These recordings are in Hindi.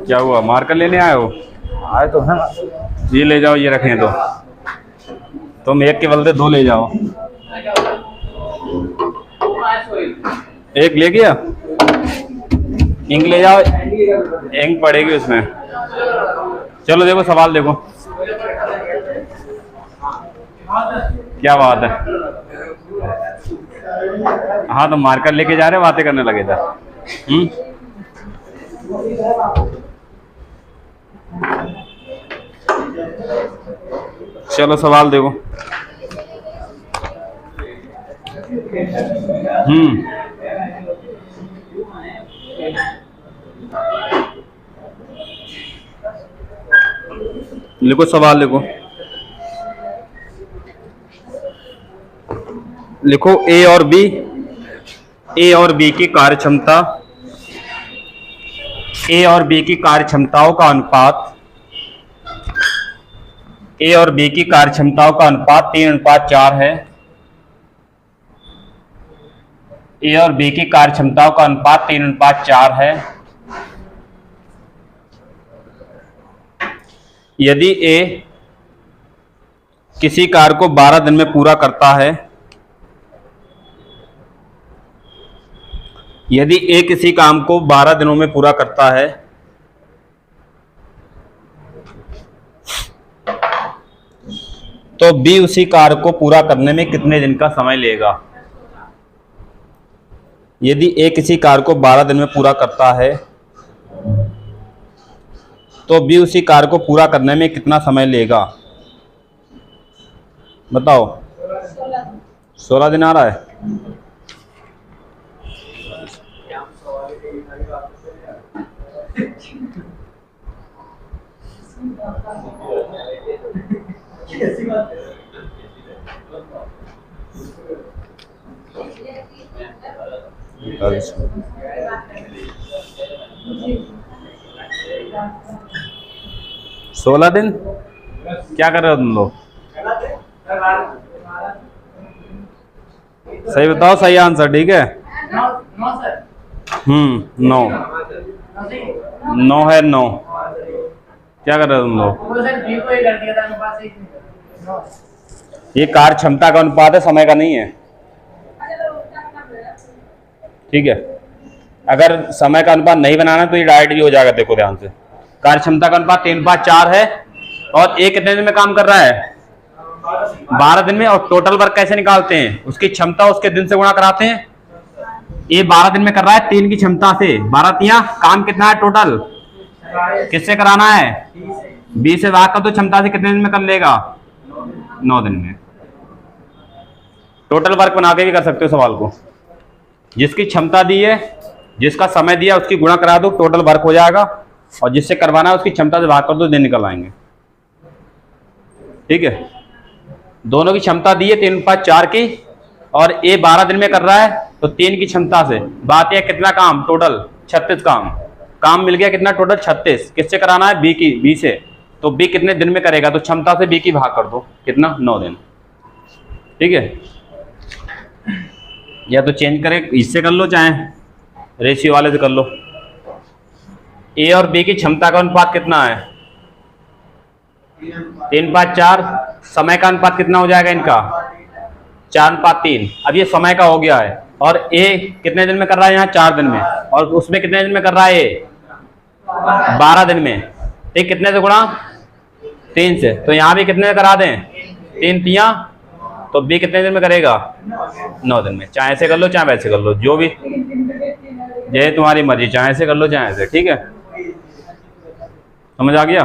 क्या हुआ, मार्कर लेने आए हो? आए तो है। ये ले जाओ, ये रखें तो तुम एक के बदले दो ले जाओ। एक ले गया, इंक ले जाओ, इंक पड़ेगी उसमें। चलो देखो सवाल देखो, क्या बात है। हाँ तो मार्कर लेके जा रहे, बातें करने लगे थे। चलो सवाल देखो। लिखो सवाल लिखो। लिखो ए और बी, ए और बी की कार्यक्षमता, ए और बी की कार्यक्षमताओं का अनुपात, ए और बी की कार्यक्षमताओं का अनुपात 3:4 है। ए और बी की कार्यक्षमताओं का अनुपात 3:4 है। यदि ए किसी कार्य को 12 दिन में पूरा करता है, यदि ए किसी काम को 12 दिनों में पूरा करता है, तो बी उसी कार्य को पूरा करने में कितने दिन का समय लेगा? यदि ए किसी कार्य को 12 दिन में पूरा करता है, तो बी उसी कार्य को पूरा करने में कितना समय लेगा? बताओ। 16 दिन आ रहा है। सोलह दिन क्या कर रहे हो तुम लोग? सही बताओ, सही आंसर। ठीक है। 9 9 है। 9 क्या कर रहे हो तुम लोग? ये कार्य क्षमता का अनुपात है, समय का नहीं है। ठीक है। अगर समय का अनुपात नहीं बनाना तो ये डायरेक्ट भी हो जाएगा। देखो ध्यान से, कार्य क्षमता का अनुपात 3:4 है और एक कितने दिन में काम कर रहा है? 12 दिन में। और टोटल वर्क कैसे निकालते हैं? उसकी क्षमता उसके दिन से गुणा कराते हैं। ये 12 दिन में कर रहा है 3 की क्षमता से। 12 तिया काम कितना है टोटल? किससे कराना है? 20 से भाग कर तो क्षमता से कितने दिन में कर लेगा? 9 दिन में। टोटल वर्क बना के भी कर सकते हो सवाल को। जिसकी क्षमता दी है, जिसका समय दिया, उसकी गुणा करा दो, टोटल वर्क हो जाएगा। और जिससे करवाना है उसकी क्षमता से भाग कर दो, दिन निकल आएंगे। ठीक है। दोनों की क्षमता दी है 3:4 की, और ए 12 दिन में कर रहा है तो 3 की क्षमता से। बात यह कितना काम टोटल? 36 काम मिल गया। कितना टोटल? 36। किससे कराना है? बी से। तो बी कितने दिन में करेगा? तो क्षमता से बी की भाग कर दो, कितना? 9 दिन। ठीक है। या तो चेंज करे, इससे कर लो, चाहे रेशियो वाले से कर लो। ए और बी की क्षमता का अनुपात कितना है? 3:4। समय का अनुपात कितना हो जाएगा इनका? 4:3। अब ये समय का हो गया है। और ए कितने दिन में कर रहा है? यहाँ 4 दिन में। और उसमें कितने दिन में कर रहा है? ए 12 दिन में। ठीक, कितने से गुणा? 3 से। तो यहाँ भी कितने करा दें? 3 तिया। तो बी कितने दिन में करेगा? 9 दिन में। चाहे ऐसे कर लो, चाहे वैसे कर लो, जो भी ये तुम्हारी मर्जी, चाहे ऐसे कर लो, चाहे ऐसे। ठीक है, समझ आ गया?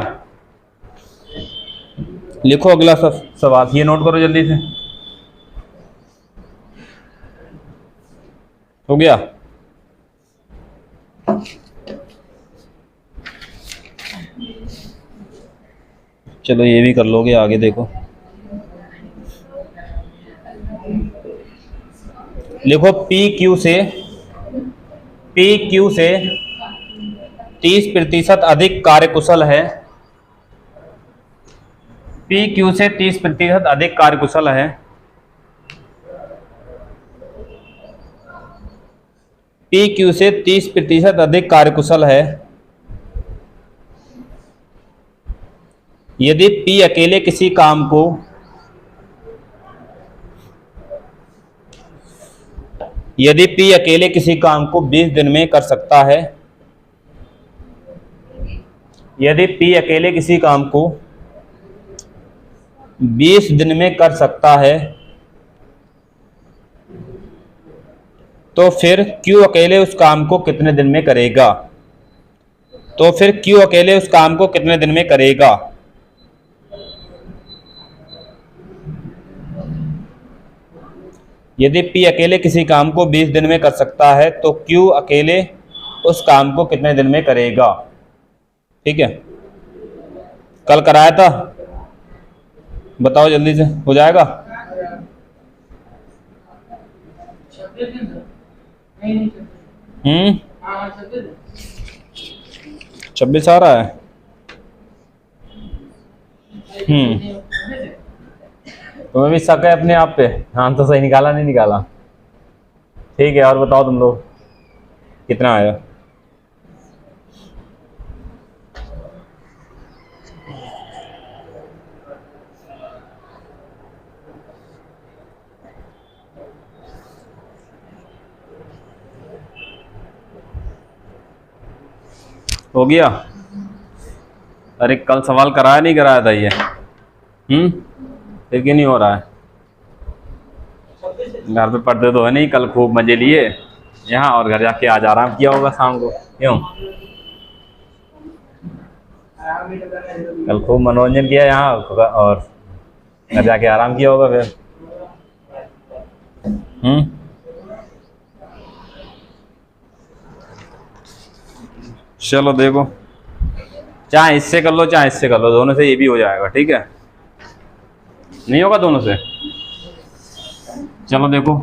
लिखो अगला सवाल, ये नोट करो जल्दी से। हो गया? चलो ये भी कर लोगे, आगे देखो। लिखो पी क्यू से 30% अधिक कार्यकुशल है। पी क्यू से 30% अधिक कार्यकुशल है। पी क्यू से 30% अधिक कार्यकुशल है। यदि पी अकेले किसी काम को यदि पी अकेले किसी काम को 20 दिन में कर सकता है, यदि पी अकेले किसी काम को 20 दिन में कर सकता है, तो फिर क्यू अकेले उस काम को कितने दिन में करेगा? तो फिर क्यू अकेले उस काम को कितने दिन में करेगा? यदि पी अकेले किसी काम को 20 दिन में कर सकता है, तो क्यू अकेले उस काम को कितने दिन में करेगा? ठीक है, कल कराया था, बताओ जल्दी से, हो जाएगा? 26 आ रहा है। तुम्हें भी शक है अपने आप पे? हाँ, तो सही निकाला नहीं निकाला? ठीक है, और बताओ तुम लोग कितना आया? हो गया? अरे कल सवाल कराया नहीं कराया था ये? फिर क्यों नहीं हो रहा है? घर पे पढ़ते तो है नहीं, कल खूब मजे लिए यहाँ, और घर जाके आज आराम किया होगा शाम को, क्यों? कल खूब मनोरंजन किया यहाँ, और घर जाके आराम किया होगा फिर। चलो देखो, चाहे इससे कर लो चाहे इससे कर लो, दोनों से ये भी हो जाएगा। ठीक है, नहीं होगा दोनों से? चलो देखो,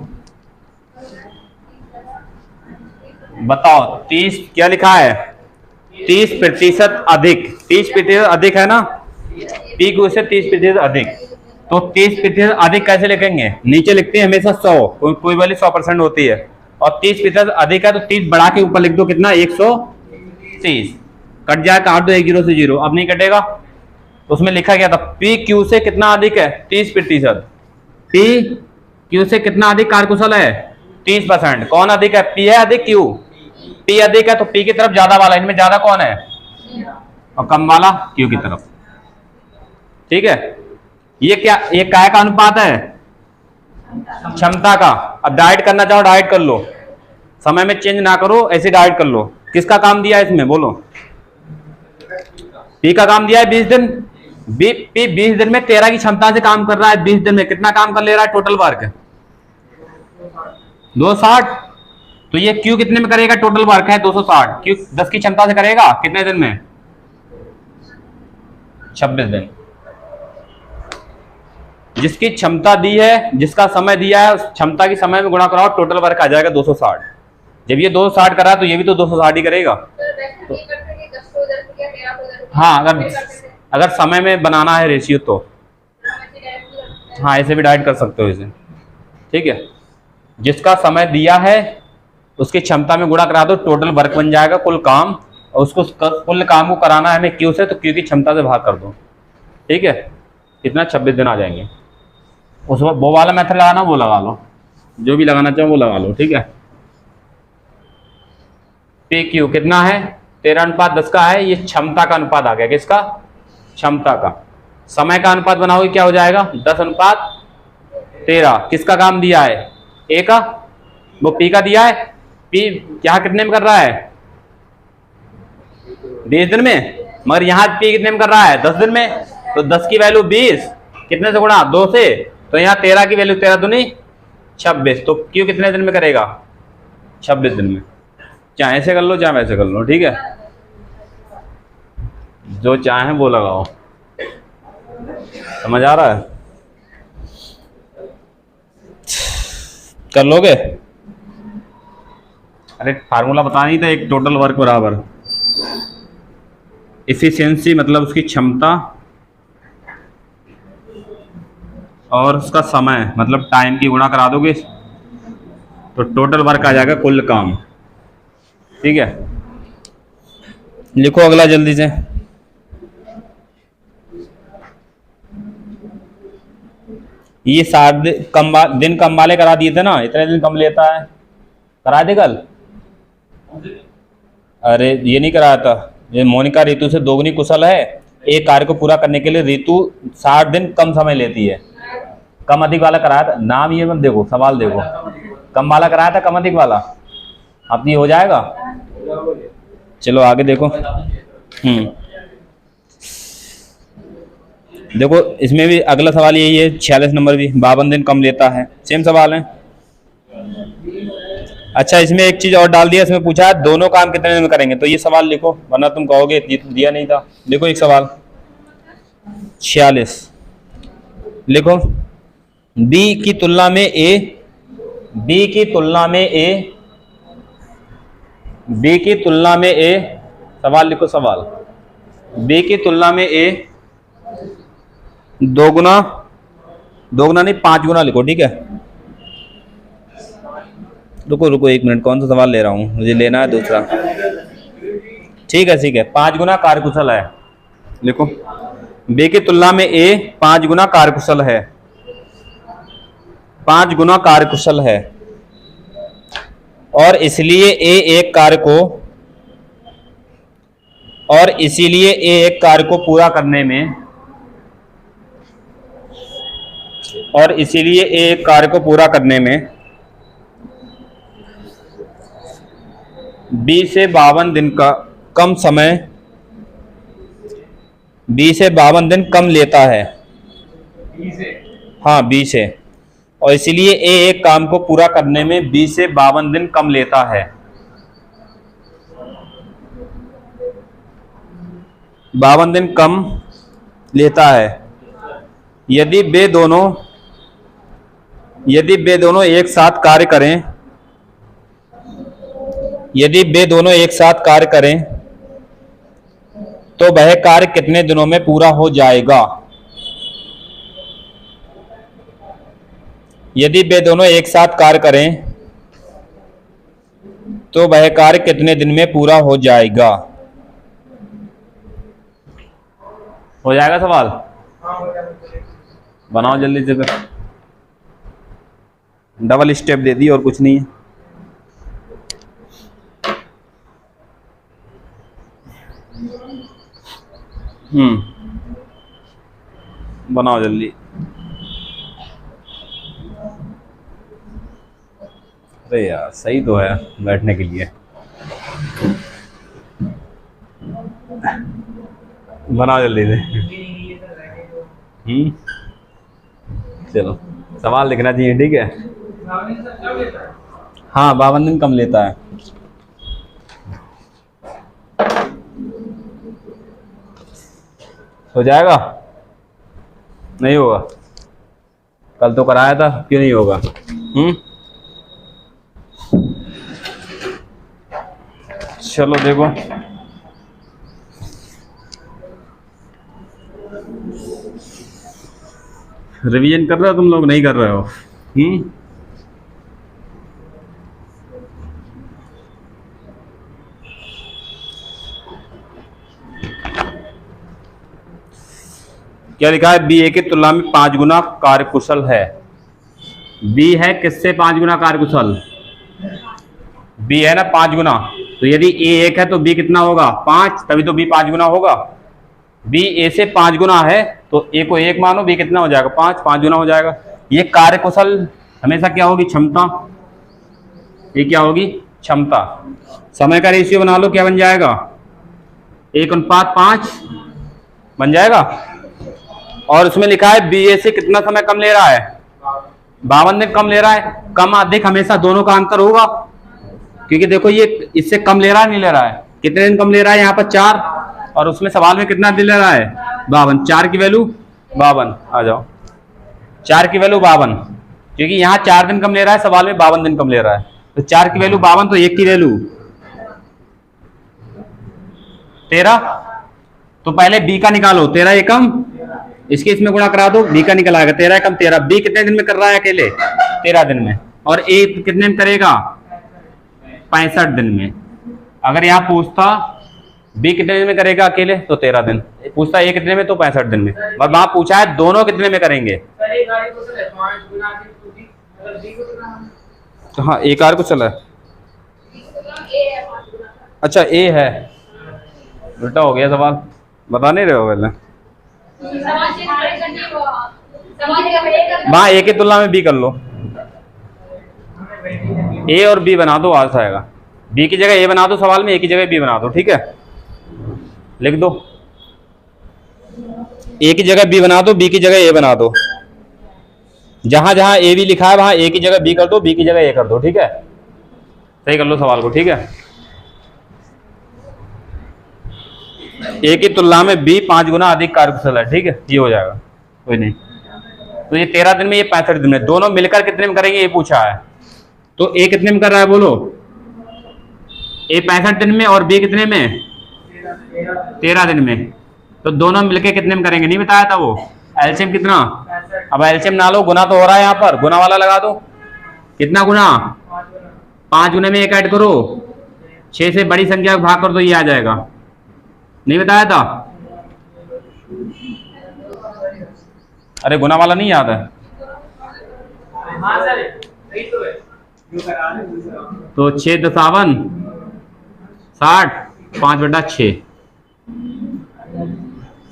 बताओ 30 क्या लिखा है? 30% अधिक। 30% अधिक है ना, पी क्यू से 30% अधिक। तो 30% अधिक कैसे लिखेंगे? नीचे लिखते हैं हमेशा 100, कोई वाली 100% होती है, और 30% अधिक है तो 30 बढ़ा के ऊपर लिख दो, कितना? 130। कट जाए, काट दो 1 0 से 0, अब नहीं कटेगा। तो उसमें लिखा गया था पी क्यू से कितना अधिक है? 30%। पी क्यू से कितना अधिक कार्यकुशल है? 30%। कौन अधिक है? पी है अधिक, क्यू? पी अधिक है तो पी की तरफ ज्यादा वाला, इनमें ज्यादा कौन है? और कम वाला क्यू की तरफ। ठीक है, ये क्या, ये काय का अनुपात है? क्षमता का। अब डाइट करना चाहो डाइट कर लो, समय में चेंज ना करो, ऐसे डाइट कर लो। किसका काम दिया है इसमें, बोलो? पी का काम दिया है 20 दिन। पी 20 दिन में 13 की क्षमता से काम कर रहा है। 20 दिन में कितना काम कर ले रहा है टोटल वर्क? 260। तो ये क्यू कितने में करेगा? टोटल वर्क है 260, क्यू 10 की क्षमता से करेगा कितने दिन में? 26 दिन। जिसकी क्षमता दी है, जिसका समय दिया है, उस क्षमता की समय में गुणा कराओ, टोटल वर्क आ जाएगा 260। जब ये 260 करा तो ये भी तो 260 ही करेगा। तो, हाँ, अगर समय में बनाना है रेशियो तो हाँ, ऐसे भी डाइट कर सकते हो इसे। ठीक है, जिसका समय दिया है उसकी क्षमता में गुणा करा दो, टोटल वर्क बन जाएगा, कुल काम। और उसको कुल काम को कराना है हमें क्यू से, तो क्यू की क्षमता से भाग कर दो। ठीक है, कितना? 26 दिन आ जाएंगे। उस वक्त वो वाला मेथड लगाना, वो लगा लो, जो भी लगाना चाहो वो लगा लो। ठीक है, पी क्यू कितना है? 13:10 का है। ये क्षमता का अनुपात आ गया। किसका? क्षमता का। समय का अनुपात बनाओगे क्या हो जाएगा? 10:13। किसका काम दिया है? ए का, वो पी का दिया है। पी यहाँ कितने में कर रहा है? 20 दिन में। मगर यहाँ पी कितने में कर रहा है? 10 दिन में। तो 10 की वैल्यू 20 कितने से गुणा? 2 से। तो यहाँ 13 की वैल्यू 13 दूनी 26। तो क्यू कितने दिन में करेगा? 26 दिन में। चाहे ऐसे कर लो चाहे वैसे कर लो। ठीक है, जो चाहे वो लगाओ। समझ आ रहा है? कर लोगे? अरे फार्मूला बता नहीं था, एक टोटल वर्क बराबर इफिशियंसी, मतलब उसकी क्षमता, और उसका समय मतलब टाइम की गुणा करा दोगे तो टोटल वर्क आ जाएगा, कुल काम। ठीक है, लिखो अगला जल्दी से। ये 7 दिन कम वाले करा दिए थे ना, इतने दिन कम लेता है, करा दे कल। अरे ये नहीं कराया था, ये मोनिका ऋतु से दोगुनी कुशल है। एक कार्य को पूरा करने के लिए ऋतु 60 दिन कम समय लेती है। कम अधिक वाला कराया था, नाम ये मत देखो, सवाल देखो। कम वाला कराया था, कम अधिक वाला। अब ये हो जाएगा। चलो आगे देखो। देखो इसमें भी अगला सवाल यही है, 46 नंबर भी, 52 दिन कम लेता है, सेम सवाल है। अच्छा इसमें एक चीज और डाल दिया, इसमें पूछा है दोनों काम कितने दिन में करेंगे, तो ये सवाल लिखो, वरना तुम कहोगे दिया नहीं था। देखो एक सवाल 46 लिखो। बी की तुलना में ए, बी की तुलना में ए, बी की तुलना में ए, सवाल लिखो सवाल। बी की तुलना में ए दोगुना नहीं 5 गुना लिखो, ठीक है। रुको रुको 1 मिनट, कौन सा सवाल ले रहा हूं, मुझे लेना है दूसरा। ठीक है 5 गुना कार्यकुशल है, लिखो। बी की तुलना में ए 5 गुना कार्यकुशल है, 5 गुना कार्यकुशल है, और इसलिए ए एक कार्य को, और इसीलिए ए एक कार्य को पूरा करने में, और इसीलिए ए एक कार्य को पूरा करने में बी से 52 दिन का कम समय, बी से 52 दिन कम लेता है। हाँ बी से, और इसलिए ए एक काम को पूरा करने में बी से 52 दिन कम लेता है। 52 दिन कम लेता है यदि वे दोनों एक साथ कार्य करें, यदि वे दोनों एक साथ कार्य करें तो वह कार्य कितने दिनों में पूरा हो जाएगा। यदि वे दोनों एक साथ कार्य करें तो वह कार्य कितने दिन में पूरा हो जाएगा। हो जाएगा सवाल, बनाओ जल्दी से। फिर डबल स्टेप दे दी और कुछ नहीं है। बनाओ जल्दी। अरे यार सही तो है बैठने के लिए। बनाओ जल्दी से। चलो सवाल लिखना चाहिए, ठीक है। हाँ 52 दिन कम लेता है। हो जाएगा, नहीं होगा, कल तो कराया था, क्यों नहीं होगा। चलो देखो रिवीजन कर रहे हो तुम लोग, नहीं कर रहे हो। क्या लिखा है, बी ए की तुलना में 5 गुना कार्यकुशल है। बी है किससे 5 गुना कार्यकुशल, बी है ना 5 गुना, तो यदि ए 1 है तो बी कितना होगा 5, तभी तो बी 5 गुना होगा। बी ए से 5 गुना है तो ए को 1 मानो, बी कितना हो जाएगा 5 गुना हो जाएगा। ये कार्यकुशल हमेशा क्या होगी, क्षमता। ये क्या होगी, क्षमता। समय का रेशियो बना लो, क्या बन जाएगा 1:5 बन जाएगा। और उसमें लिखा है बी ए से कितना समय कम ले रहा है, 52 दिन कम ले रहा है। कम अधिक हमेशा दोनों का अंतर होगा, क्योंकि देखो ये इससे कम ले रहा है, नहीं ले रहा है, कितने दिन कम ले रहा है यहाँ पर 4, और उसमें सवाल में कितना दिन ले रहा है 52। 4 की वैल्यू 52, आ जाओ 4 की वैल्यू 52, क्योंकि यहाँ 4 दिन कम ले रहा है, सवाल में 52 दिन कम ले रहा है, तो 4 की वैल्यू 52, तो 1 की वैल्यू 13। तो पहले बी का निकालो, 13 एकम, इसके इसमें गुणा करा दो, बी का निकल आएगा 13 एकम 13। बी कितने दिन में कर रहा है अकेले, 13 दिन में, और ए कितने दिन करेगा 65 दिन में। अगर यहाँ पूछता बी कितने दिन में करेगा अकेले तो 13 दिन, पूछता ए कितने में तो 65 दिन में, और वहां पूछा है दोनों कितने में करेंगे। तो हाँ एक आर को चला है। अच्छा ए है, उल्टा हो गया सवाल, बता नहीं रहे हो पहले। वहां ए की तुलना में बी कर लो, ए और बी बना दो, आंसर आएगा। बी की जगह ए बना दो सवाल में, ए की जगह बी बना दो, ठीक है, लिख दो। ए की जगह बी बना दो, बी की जगह ए बना दो, जहां जहां ए बी लिखा है वहां ए की जगह बी कर दो, बी की जगह ए कर दो, ठीक है, सही कर लो सवाल को, ठीक है। ए की तुलना में बी 5 गुना अधिक कार्यकुशल है, ठीक है, ये हो जाएगा, कोई नहीं। तो ये 13 दिन में, ये 65 दिन में, दोनों मिलकर कितने में करेंगे ये पूछा है। तो ए कितने में कर रहा है बोलो, ए 65 दिन में और बी कितने में 13 दिन में, तो दोनों मिलकर कितने में करेंगे नहीं बताया था वो। एलसीएम कितना, अब एलसीएम ना लो, गुना तो हो रहा है यहाँ पर, गुना वाला लगा दो। कितना गुना, 5 गुने में 1 ऐड करो, 6 से बड़ी संख्या को भाग कर दो, ये आ जाएगा, नहीं बताया था। अरे गुना वाला नहीं याद है तो 6 दशावन 60, 5/6,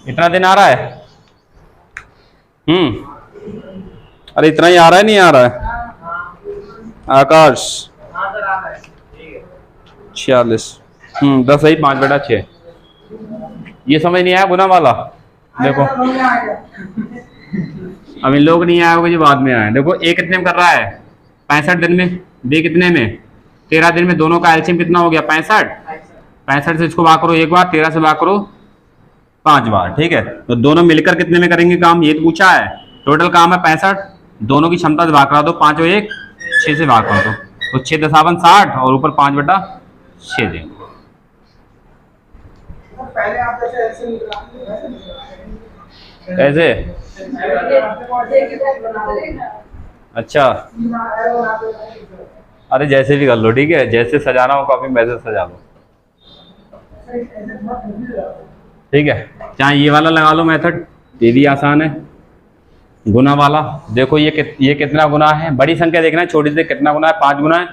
इतना दिन आ रहा है। अरे इतना ही आ रहा है, नहीं आ रहा है आकाश, 46, 10 ही 5/6, ये समझ नहीं आया गुना वाला। देखो अब इन लोग नहीं आया होगा, जो बाद में आए। देखो ए कितने में कर रहा है 65 दिन में, बी कितने में 13 दिन में, दोनों का एलसीएम कितना हो गया 65 से इसको भाग करो एक बार, 13 से भाग करो 5 बार, ठीक है। तो दोनों मिलकर कितने में करेंगे काम, ये तो पूछा है। टोटल काम है 65, दोनों की क्षमता से भाग करा दो, 5 और 1 6 से भाग कर दो, तो 6 दशावन 60 और ऊपर 5/6 देंगे। पहले आप जैसे कैसे, अच्छा अरे जैसे भी कर लो, ठीक है, जैसे सजाना हो कॉपी में वैसे सजा लो, ठीक है। चाहे ये वाला लगा लो मेथड, ये भी आसान है। गुना वाला देखो, ये कितना गुना है, बड़ी संख्या देखना है, छोटी से कितना गुना है, 5 गुना है,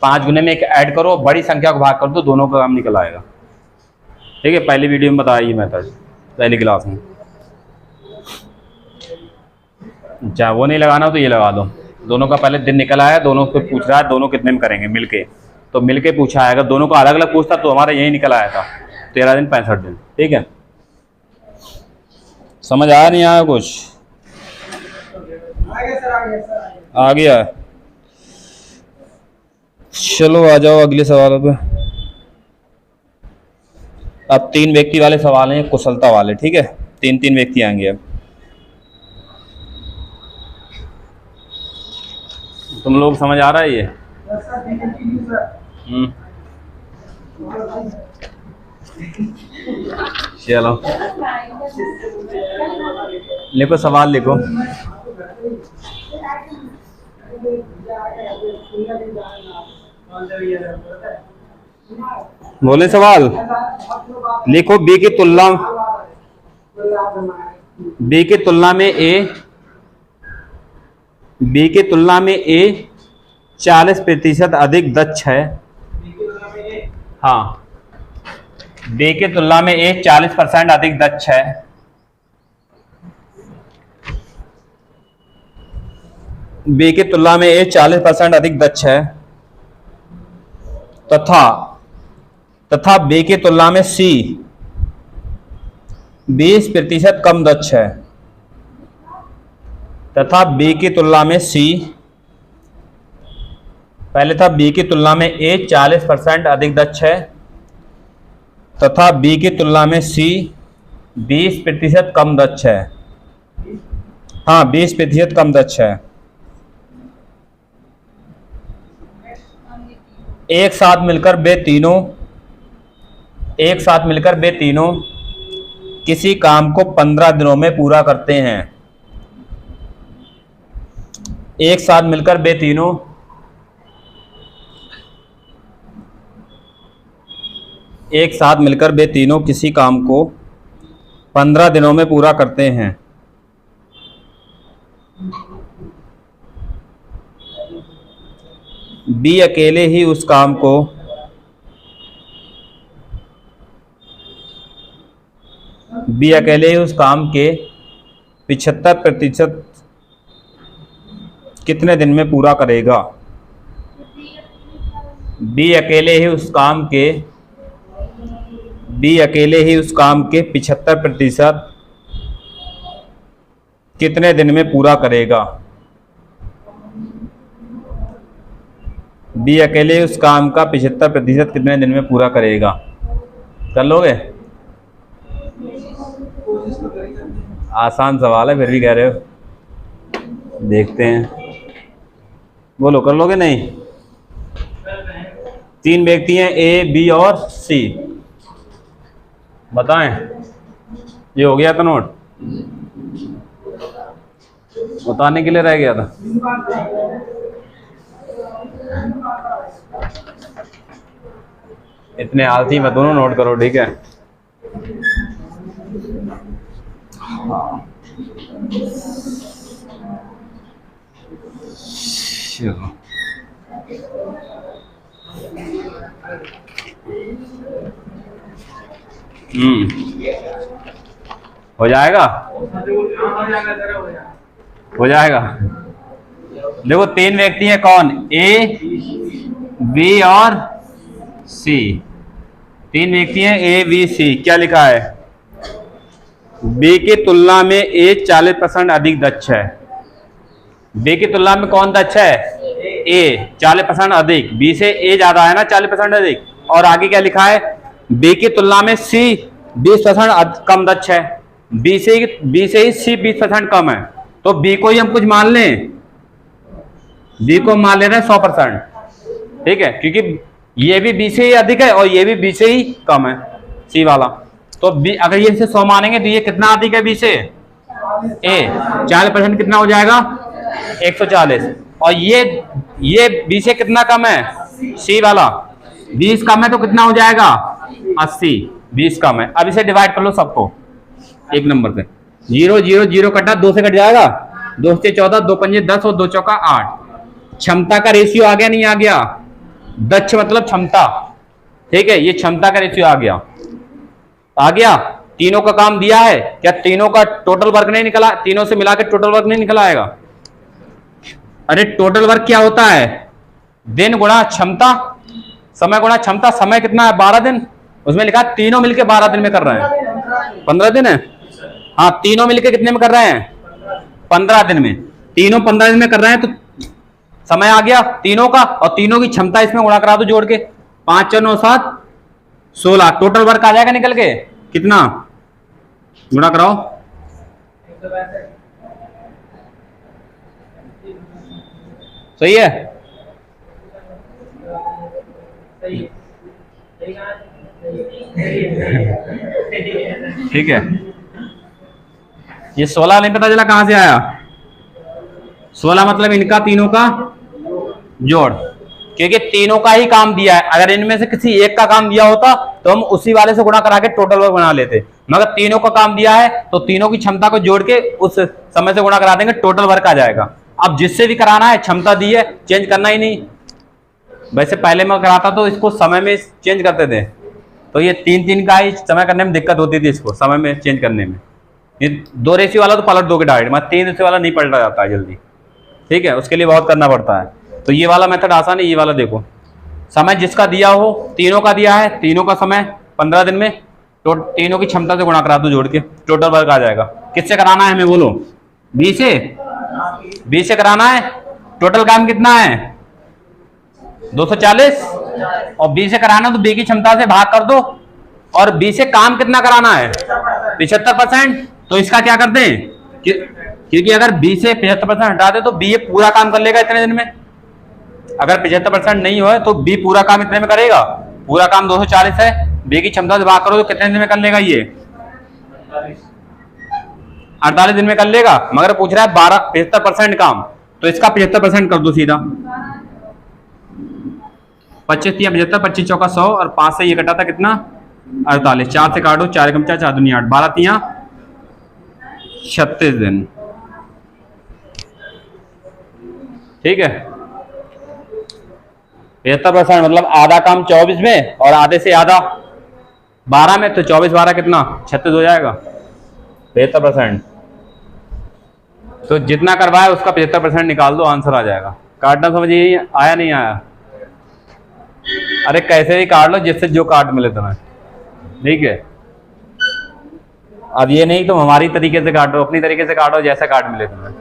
5 गुने में 1 ऐड करो, बड़ी संख्या को भाग कर दो, दोनों का काम निकल आएगा, ठीक है। पहली वीडियो में बताया ये मेथड, पहली क्लास में। चाहे वो नहीं लगाना तो ये लगा दो, दोनों का पहले दिन निकल आया, दोनों को पूछ रहा है दोनों कितने में करेंगे मिलके, तो मिलके पूछा है। अगर दोनों को अलग अलग पूछता तो हमारा यही निकल आया था 13 दिन 65 दिन, ठीक है। समझ आया नहीं आया कुछ, आ गया। चलो आ जाओ अगले सवालों पे। अब 3 व्यक्ति वाले सवाल हैं, कुशलता वाले, ठीक है, 3 व्यक्ति आएंगे अब। तुम लोग समझ आ रहा है ये, चलो लिखो सवाल लिखो। बोले सवाल लिखो, बी की तुलना में ए 40% अधिक दक्ष है। हाँ, बी की तुलना में ए 40% अधिक दक्ष है। बी की तुलना में ए 40% अधिक दक्ष है, तथा बी की तुलना में सी 20% कम दक्ष है। तथा बी की तुलना में सी, पहले था बी की तुलना में ए 40% अधिक दक्ष है, तथा बी की तुलना में सी 20% कम दक्ष है। हाँ, 20% कम दक्ष है। एक साथ मिलकर वे तीनों किसी काम को 15 दिनों में पूरा करते हैं। एक साथ मिलकर वे तीनों एक साथ मिलकर वे तीनों किसी काम को 15 दिनों में पूरा करते हैं। बी अकेले ही उस काम को के 75% कितने दिन में पूरा करेगा? बी अकेले ही उस काम के 75% कितने दिन में पूरा करेगा? बी अकेले उस काम का 75% कितने दिन में पूरा करेगा? कर लोगे? आसान सवाल है, फिर भी कह रहे हो। देखते हैं, बोलो कर लोगे? नहीं। 3 व्यक्ति हैं, ए, बी और सी। बताएं, ये हो गया था नोट? बताने के लिए रह गया था। इतने आलसी मत बनो, नोट करो, ठीक है? हाँ, चलो। हो जाएगा, हो जाएगा। देखो 3 व्यक्ति हैं, कौन? ए, बी और सी। 3 व्यक्ति हैं, ए, बी, सी। क्या लिखा है? बी की तुलना में ए 40% अधिक दक्ष है। बी की तुलना में कौन दक्ष है? ए 40% अधिक। बी से ए ज्यादा है ना, 40% अधिक। और आगे क्या लिखा है? बी की तुलना में सी 20% कम दक्ष है। बी से ही सी 20% कम है, तो बी को ही हम कुछ मान लें। बी को मान ले रहे हैं 100%, ठीक है? क्योंकि ये भी बी से ही अधिक है और ये भी बी से ही कम है, सी वाला। तो बी, अगर ये से 100 मानेंगे तो ये कितना अधिक है बी से? ए 40% कितना हो जाएगा? 140। और ये बी से कितना कम है? सी वाला 20 कम है, तो कितना हो जाएगा? 80। 20 कम है। अब इसे डिवाइड कर लो सबको एक नंबर से। 0 0 0 कटा, 2 से कट जाएगा। 2 से 14, 2 पंजे 10 और 2 चौका 8। क्षमता का रेशियो आ गया, नहीं आ गया? दक्ष मतलब क्षमता, ठीक है? ये क्षमता का रेशियो आ गया, आ गया। तीनों का काम दिया है, क्या तीनों का टोटल वर्क नहीं निकला? तीनों से मिला के टोटल वर्क नहीं निकला आएगा? अरे टोटल वर्क क्या होता है? दिन गुणा क्षमता, समय गुणा क्षमता। समय कितना है? 12 दिन। उसमें लिखा तीनों मिलके 12 दिन में कर रहे हैं। 15 दिन है। हाँ, तीनों मिलके कितने में कर रहे हैं? 15 दिन में। तीनों 15 दिन में कर रहे हैं, तो समय आ गया तीनों का, और तीनों की क्षमता इसमें गुणा करा दो जोड़ के। 5 4 9 7 16। टोटल वर्क आ जाएगा निकल के कितना? गुणा कराओ। सही है? ठीक है। ये 16 नहीं पता चला कहां से आया? 16 मतलब इनका तीनों का जोड़, क्योंकि तीनों का ही काम दिया है। अगर इनमें से किसी एक का काम दिया होता तो हम उसी वाले से गुणा करा के टोटल वर्क बना लेते, मगर तीनों का काम दिया है तो तीनों की क्षमता को जोड़ के उस समय से गुणा करा देंगे, टोटल वर्क आ जाएगा। अब जिससे भी कराना है, क्षमता दी है, चेंज करना ही नहीं। वैसे पहले मैं कराता तो इसको समय में चेंज करते थे, तो ये 3 का ही समय करने में दिक्कत होती थी, इसको समय में चेंज करने में। ये 2 रेशियो वाला तो पलट दोगे डायरेक्ट, मगर 3 रेशियो वाला नहीं पलटा जाता है जल्दी, ठीक है? उसके लिए बहुत करना पड़ता है। तो ये वाला मेथड आसान है। ये वाला देखो, समय जिसका दिया हो, तीनों का दिया है, तीनों का समय 15 दिन में, तो तीनों की क्षमता से गुणा करा दो जोड़ के, टोटल वर्क आ जाएगा। किससे कराना है हमें बोलो? बी से। बी से कराना है। टोटल काम कितना है? 240। और बी से कराना तो बी की क्षमता से भाग कर दो, और बी से काम कितना कराना है? 75%। तो इसका क्या करते हैं, क्योंकि अगर बी से 75% हटा दे तो बी ये पूरा काम कर लेगा इतने दिन में। अगर 75% नहीं हो तो बी पूरा काम इतने में करेगा। पूरा काम 240 है, बी की क्षमता से भाग करो तो कितने दिन में कर लेगा? ये 48 दिन में कर लेगा। मगर पूछ रहा है 75% काम, तो इसका 75% कर दो सीधा। 25 3 75, 25 चौका 100, और 5 से ये कटा था कितना? 48, 4 से काटो, 4 कम 4, 4 दूनी 8, 12 तियां 36 दिन। ठीक है, 75% मतलब आधा काम 24 में और आधे से आधा 12 में, तो 24 12 कितना 36 हो जाएगा 75%। तो जितना करवाया उसका 75% निकाल दो, आंसर आ जाएगा। काटना समझिए, आया नहीं आया? अरे कैसे भी काट लो, जिससे जो काट मिले तुम्हें। ठीक है, अब ये नहीं तुम हमारी तरीके से काटो, अपनी तरीके से काटो, जैसा काट मिले तुम्हें।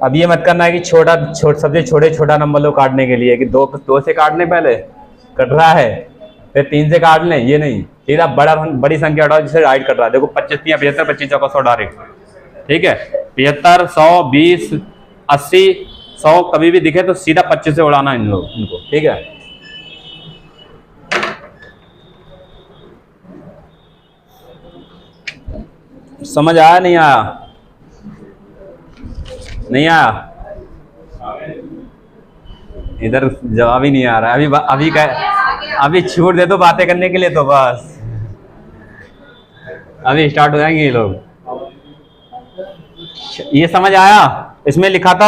अब ये मत करना है कि सबसे छोटा नंबर लो काटने के लिए, कि दो से काटने पहले कट रहा है, फिर 3 से काट लें, ये नहीं, सीधा बड़ी संख्या उठाओ जिससे राइट कट रहा है। देखो 25 या 75, 25 चौका 100 डायरेक्ट। ठीक है, 75, 100, 20, 80, 100 कभी भी दिखे तो सीधा 25 से उड़ाना इनको। ठीक है, समझ आया नहीं आया? नहीं आया? इधर जवाब ही नहीं आ रहा है। अभी छूट दे दो बातें करने के लिए, तो बस अभी स्टार्ट हो जाएंगे ये लोग। ये समझ आया? इसमें लिखा था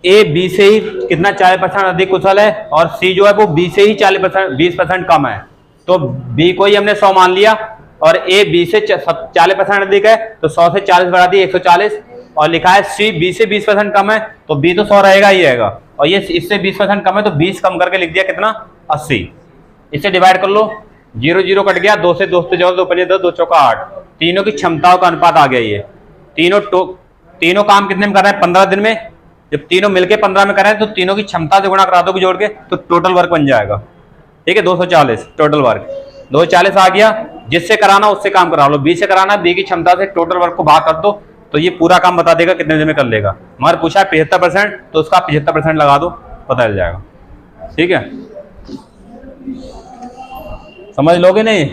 ए बी से ही कितना 40% अधिक कुशल है, और सी जो है वो बी से ही 20% कम है। तो बी को ही हमने 100 मान लिया, और ए बी से 40% अधिक है, तो 100 से 40 बढ़ा दिए 140, और लिखा है सी बी से 20% कम है, तो बी तो 100 रहेगा ही रहेगा, और ये इससे 20% कम है, तो 20 कम करके लिख दिया कितना 80। इससे डिवाइड कर लो, 0 0 कट गया, 2 से 2 से जोड़, 2 5 10, 2 चौका 8। तीनों की क्षमताओं का अनुपात आ गया। ये तीनों काम कितने में कर रहे हैं? 15 दिन में। जब तीनों मिलके 15 में कर रहे हैं, तो तीनों की क्षमता से गुणा करा दोगे जोड़ के, तो टोटल वर्क बन जाएगा। ठीक है, 240 टोटल वर्क, 240 आ गया। जिससे कराना उससे काम करा लो, बी से कराना, बी की क्षमता से टोटल वर्क को भाग कर दो, तो ये पूरा काम बता देगा कितने दिन में कर लेगा। हमारे पूछा है 75%, तो उसका 75% लगा दो, पता चल जाएगा। ठीक है, समझ लोगे नहीं?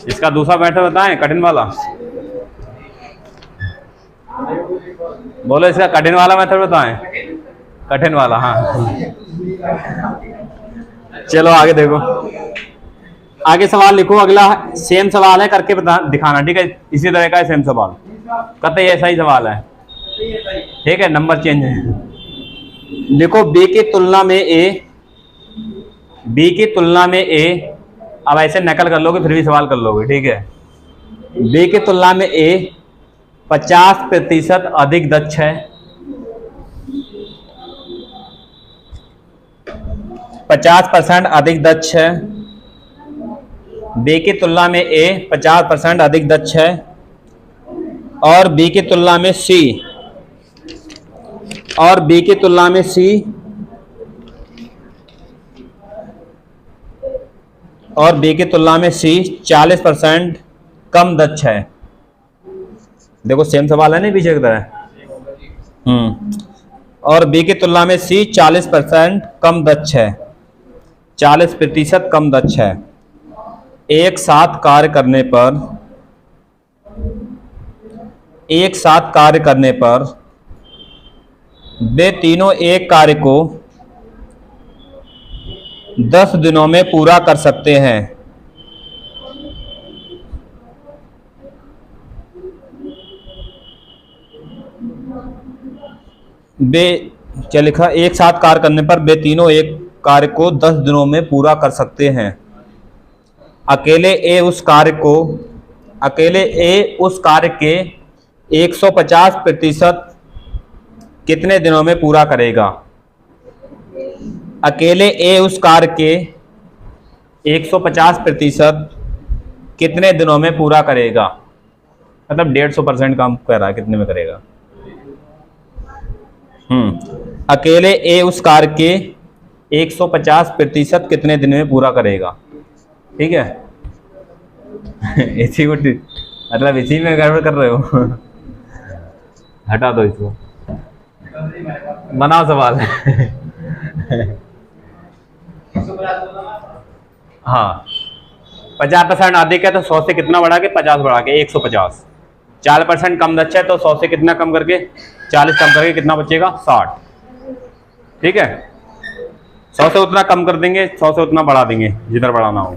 इसका दूसरा मेथड बताएं, कठिन वाला। बोलो, इसका कठिन वाला मेथड बताएं। कठिन वाला, हाँ। चलो आगे देखो, आगे सवाल लिखो। अगला सेम सवाल है, करके बता दिखाना। ठीक है, इसी तरह का है सेम सवाल, कहते ऐसा ही सवाल है। ठीक है, नंबर चेंज है। लिखो बी की तुलना में ए, अब ऐसे नकल कर लोगे फिर भी सवाल कर लोगे। ठीक है, बी की तुलना में ए 50% अधिक दक्ष है, 50% अधिक दक्ष है। बी की तुलना में ए 50% अधिक दक्ष है, और बी की तुलना में सी 40% कम दक्ष है। देखो सेम सवाल है नहीं पीछे की तरह। और बी की तुलना में सी 40% कम दक्ष है, 40% कम दक्ष है। एक साथ कार्य करने पर वे तीनों एक कार्य को 10 दिनों में पूरा कर सकते हैं। क्या लिखा? एक साथ कार्य करने पर वे तीनों एक कार्य को 10 दिनों में पूरा कर सकते हैं। अकेले ए उस कार्य के 150% कितने दिनों में पूरा करेगा? अकेले ए उस कार्य के 150% कितने दिनों में पूरा करेगा? मतलब 150% काम कर रहा है, कितने में करेगा? अकेले ए उस कार्य के 150% कितने दिन में पूरा करेगा? ठीक है। इसी को मतलब इसी में गड़बड़ कर रहे हो। हटा दो इसको, बनाओ सवाल। हाँ, 50% अधिक है तो 100 से कितना बढ़ा के 50 बढ़ा के 150। 4% कम दक्ष है तो 100 से कितना कम करके 40 कम करके कितना बचेगा? 60। ठीक है, 100 से उतना कम कर देंगे, 100 से उतना बढ़ा देंगे जिधर बढ़ाना हो,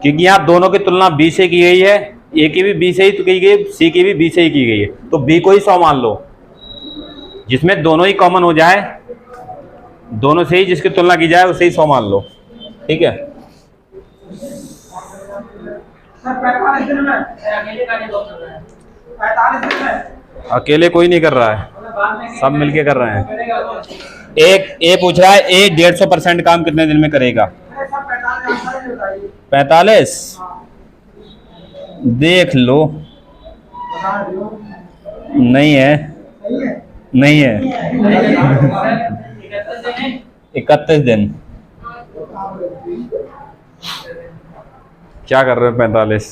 क्योंकि यहाँ दोनों की तुलना बी से की गई है, ए की भी बी से ही की गई, सी की भी बी से ही की गई है, तो बी को ही 100 मान लो, जिसमें दोनों ही कॉमन हो जाए, दोनों से ही जिसकी तुलना की जाए उसे ही 100 मान लो। ठीक है, 45 दिन में अकेले कोई नहीं कर रहा है, सब मिलके कर रहे हैं। एक ए पूछ रहा है, ए 150% काम कितने दिन में करेगा? 45 देख लो, नहीं है, नहीं है 31 दिन। क्या कर रहे हो 45?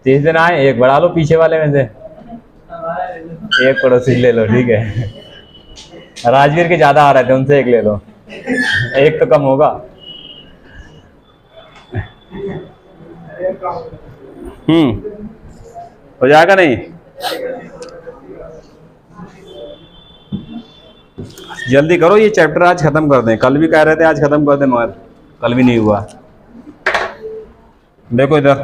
30 दिन आए, एक बढ़ा लो पीछे वाले में से, एक पड़ोसी ले लो। ठीक है, राजवीर के ज्यादा आ रहे थे, उनसे एक ले लो, एक तो कम होगा। हो जाएगा नहीं? जल्दी करो, ये चैप्टर आज खत्म कर दें, कल भी कह रहे थे आज खत्म कर दें मगर कल भी नहीं हुआ। देखो इधर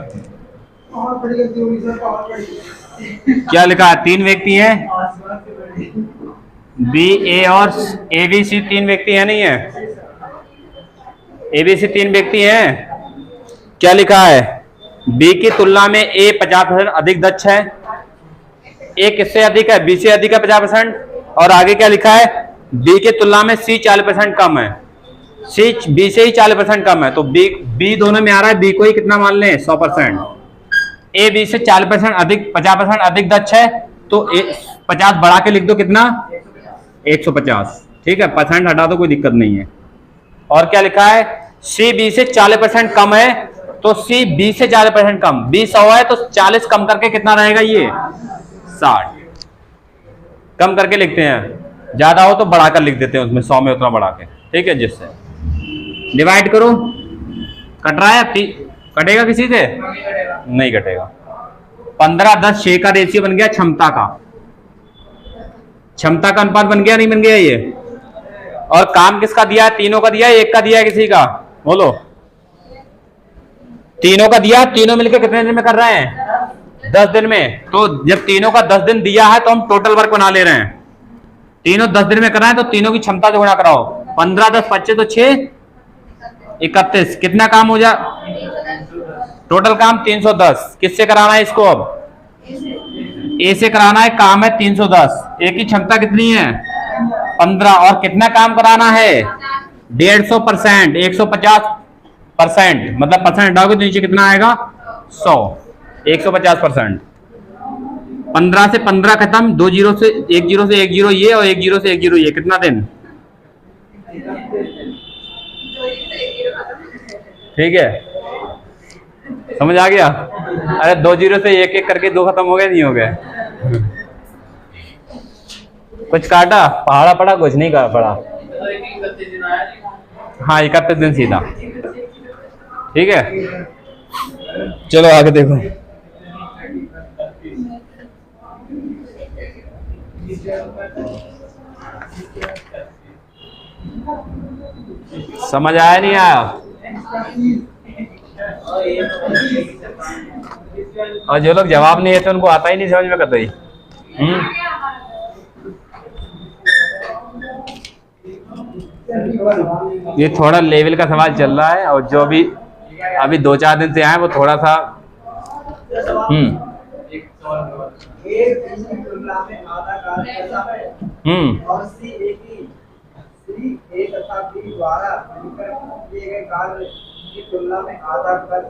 क्या लिखा है, 3 व्यक्ति हैं, बी, ए और ए बी सी 3 व्यक्ति है, नहीं है? ए बी सी 3 व्यक्ति हैं। क्या लिखा है, बी की तुलना में ए 50% अधिक दक्ष है। ए किससे अधिक है? बी से अधिक है 50%। और आगे क्या लिखा है, बी की तुलना में सी 40% कम है। सी बी से ही 40% कम है, तो बी दोनों में आ रहा है, बी को ही कितना मान लें 100%। ए बी से 40% अधिक 50% अधिक दक्ष है, तो 50 बढ़ा के लिख दो, कितना 150। ठीक है, परसेंट हटा दो, कोई दिक्कत नहीं है। और क्या लिखा है, सी बी से 40% कम है, तो सी बी से 40% कम, बी 100 है तो 40 कम करके कितना रहेगा, ये 60 कम करके लिखते हैं। ज्यादा हो तो बढ़ाकर लिख देते हैं उसमें, 100 में उतना बढ़ा के। ठीक है, जिससे डिवाइड करो, कट रहा है, कटेगा किसी से? नहीं कटेगा। 15, 10, 6 का रेशियो बन गया क्षमता का, क्षमता का अनुपात बन गया, नहीं बन गया ये? और काम किसका दिया है? तीनों का दिया है, एक का दिया है किसी का? बोलो। तीनों का दिया, तीनों मिलकर कितने दिन में कर रहे हैं? 10 दिन में। तो जब तीनों का 10 दिन दिया है तो हम टोटल वर्क बना ले रहे हैं। तीनों 10 दिन में कर रहे हैं तो तीनों की क्षमता से गुणा कराओ। 15, 10, 25 तो 6, 31। कितना काम हो जा, टोटल काम 310। किससे कराना है इसको? अब ए से कराना है, काम है 310। ए की क्षमता कितनी है? 15। और कितना काम कराना है? 150%, 150%, मतलब परसेंट हटाओगे तो नीचे कितना आएगा? 100, 150%। 15 से 15 खत्म, 2 जीरो से 1 जीरो से 1 जीरो ये, और 1 जीरो से 1 जीरो ये, कितना दिन? ठीक है, समझ आ गया? अरे 2 जीरो से 1 1 करके 2 खत्म हो गए, नहीं हो गए? कुछ काटा, पहाड़ा पड़ा, कुछ नहीं पड़ा। हाँ, 31 दिन सीधा। ठीक है, चलो आगे देखो। समझ आया नहीं आया? और जो लोग जवाब नहीं है तो उनको आता ही नहीं समझ में कतई। ये थोड़ा लेवल का सवाल चल रहा है, और जो भी अभी 2-4 दिन से आए वो थोड़ा सा और सी ए तथा बी द्वारा मिलकर किए गए कार्य की तुलना में आधा कर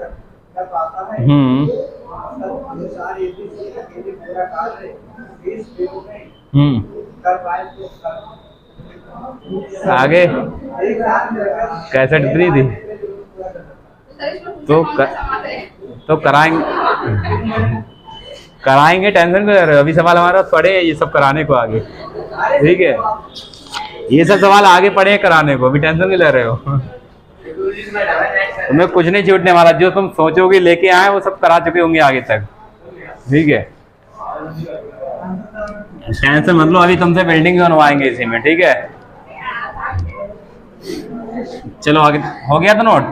पाता है। अनुसार यदि सी अकेले पूरा कार्य 20 दिनों में कर पाए तो आगे कैसेट इतनी थी तो कराएंगे, टेंशन क्यों ले रहे हो? अभी सवाल हमारे पास पड़े ये सब कराने को आगे। ठीक है, ये सब सवाल आगे पड़े कराने को, अभी टेंशन क्यों ले रहे हो? तुम्हें कुछ नहीं छूटने वाला, जो तुम सोचोगे लेके आए वो सब करा चुके होंगे आगे तक। ठीक है। टेंशन मत लो, अभी तुमसे बिल्डिंग भी बनवाएंगे इसी में, ठीक है। चलो आगे, हो गया था नोट।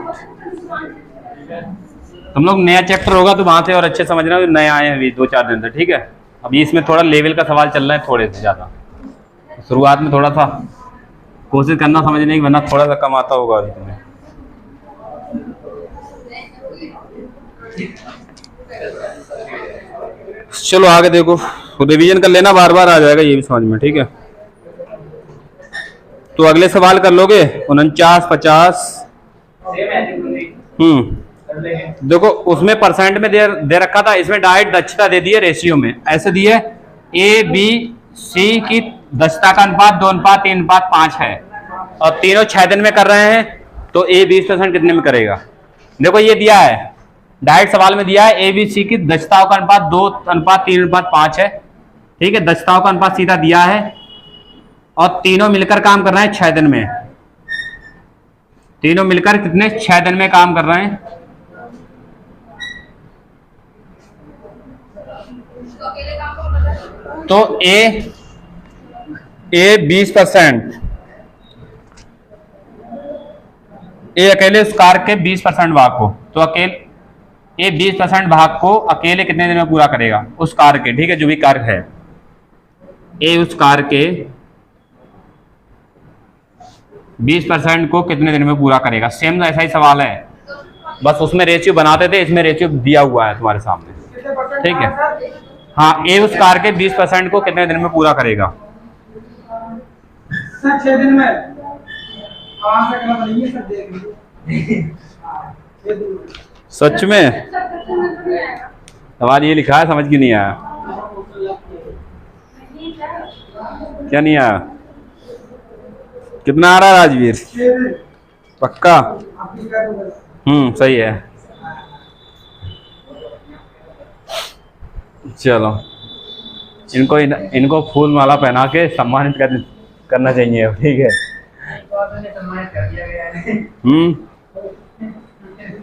तुम लोग नया चैप्टर होगा तो वहां से और अच्छे समझना, नए आए हैं अभी 2-4 दिन से, ठीक है। अभी इसमें थोड़ा लेवल का सवाल चल रहा है, थोड़े से ज़्यादा शुरुआत में थोड़ा सा कोशिश करना समझने की, वरना थोड़ा सा कम आता होगा अभी तुम्हें। चलो आगे देखो, रिवीजन कर लेना, बार बार आ जाएगा ये भी समझ में, ठीक है। तो अगले सवाल कर लोगे 49, 50। देखो उसमें परसेंट में दे रखा था, इसमें डायरेक्ट दक्षता दे दी है रेशियो में, ऐसे दी है ए बी सी की दक्षता का अनुपात 2:3:5 है, और तीनों 6 दिन में कर रहे हैं, तो ए 20% कितने में करेगा। देखो ये दिया है, डायरेक्ट सवाल में दिया है ए बी सी की दक्षताओं का अनुपात 2:3:5 है, ठीक है। दक्षताओं का अनुपात सीधा दिया है, और तीनों मिलकर काम कर रहे हैं 6 दिन में। तीनों मिलकर कितने 6 दिन में काम कर रहे हैं। तो ए 20%, ए अकेले उस कार्य के 20% भाग को, तो अकेले ए 20% भाग को अकेले कितने दिन में पूरा करेगा उस कार्य के, ठीक है, जो भी कार्य है। ए उस कार्य के 20% को कितने दिन में पूरा करेगा, सेम ऐसा ही सवाल है, बस उसमें रेशियो बनाते थे, इसमें रेशियो दिया हुआ है तुम्हारे सामने, ठीक है। हाँ, ए उस कार्य के 20% को कितने दिन में पूरा करेगा। 6 दिन में। सच में सवाल ये लिखा है, समझ की नहीं आया, क्या नहीं आया। कितना आ रहा है राजवीर, पक्का। सही है। चलो इनको फूल माला पहना के सम्मानित करना चाहिए, ठीक है।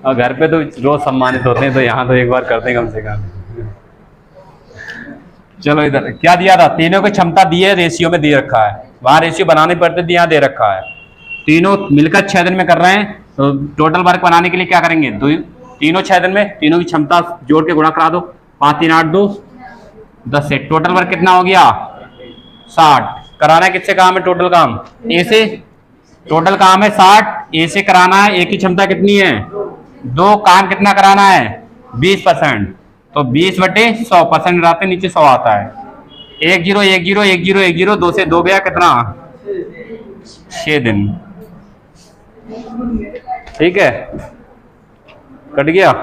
और घर पे तो रोज सम्मानित होते हैं, तो यहाँ तो एक बार करते हैं कम से कम। चलो इधर क्या दिया था, तीनों की क्षमता दी है, रेशियो में दे रखा है, वहां रेशियो बनाने पड़ते थे, यहाँ दे रखा है। तीनों मिलकर 6 दिन में कर रहे हैं, तो टोटल वर्क बनाने के लिए क्या करेंगे, तीनों 6 दिन में तीनों की क्षमता जोड़ के गुणा करा दो, 5 3 8 2 10 से टोटल वर्क कितना हो गया 60। कराना है किससे काम है, टोटल काम ए से, टोटल काम है 60, ए से कराना है, ए की क्षमता कितनी है 2, काम कितना कराना है 20%, तो 20/100% रहते नीचे 100 आता है। 1 0 1 0 1 0 1 0 2 से 2 गया कितना 6 दिन, ठीक है, कट गया।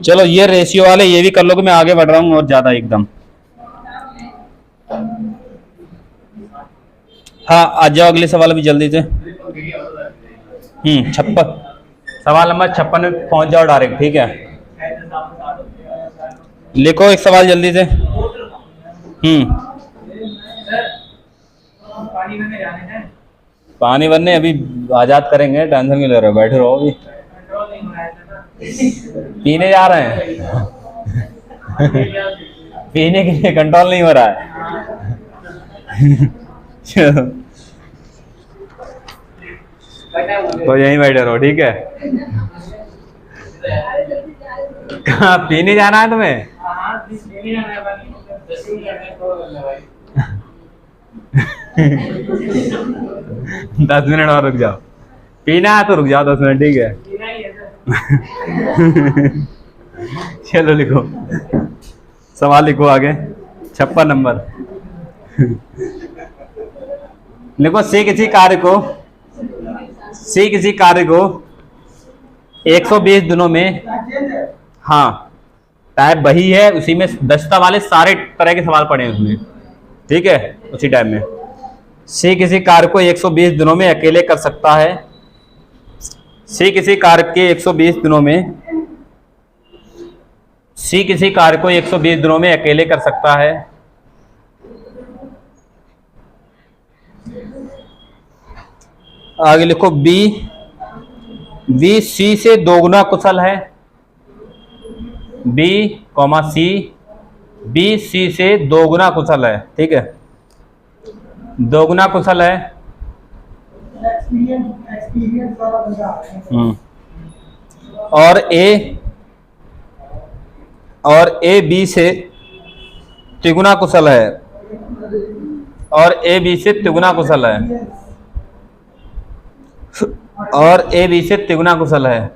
चलो ये रेशियो वाले ये भी कर लो कि मैं आगे बढ़ रहा हूँ और ज्यादा एकदम। हाँ आ जाओ अगले सवाल भी जल्दी से। 56 सवाल नंबर 56 में पहुंच जाओ डायरेक्ट, ठीक है। लिखो एक सवाल जल्दी से। पानी भरने अभी आजाद करेंगे, टेंशन क्यों ले रहे हो, बैठे रहो अभी। पीने जा रहे हैं पीने के लिए कंट्रोल नहीं हो रहा है तो यहीं बैठे रहो, ठीक है। कहाँ पीने जाना है तुम्हें? 10 मिनट और रुक जाओ, पीना है तो रुक जाओ 10 मिनट, ठीक है। चलो लिखो सवाल, लिखो आगे 56 नंबर। लिखो सी किसी कार्य को 120 दिनों में, हाँ टाइप वही है, उसी में दक्षता वाले सारे तरह के सवाल पड़े हैं उसमें, ठीक है, उसी टाइप में। सी किसी कार्य को 120 दिनों में अकेले कर सकता है, सी किसी कार्य के 120 दिनों में, सी किसी कार्य को 120 दिनों में अकेले कर सकता है। आगे लिखो बी सी से 2 गुना कुशल है, बी सी बी सी से दोगुना कुशल है, ठीक है, दोगुना कुशल है। एक्सपीरियंस वाला बंदा है। और ए बी से तिगुना कुशल है, और ए बी से तिगुना कुशल है, और ए बी से तिगुना कुशल है।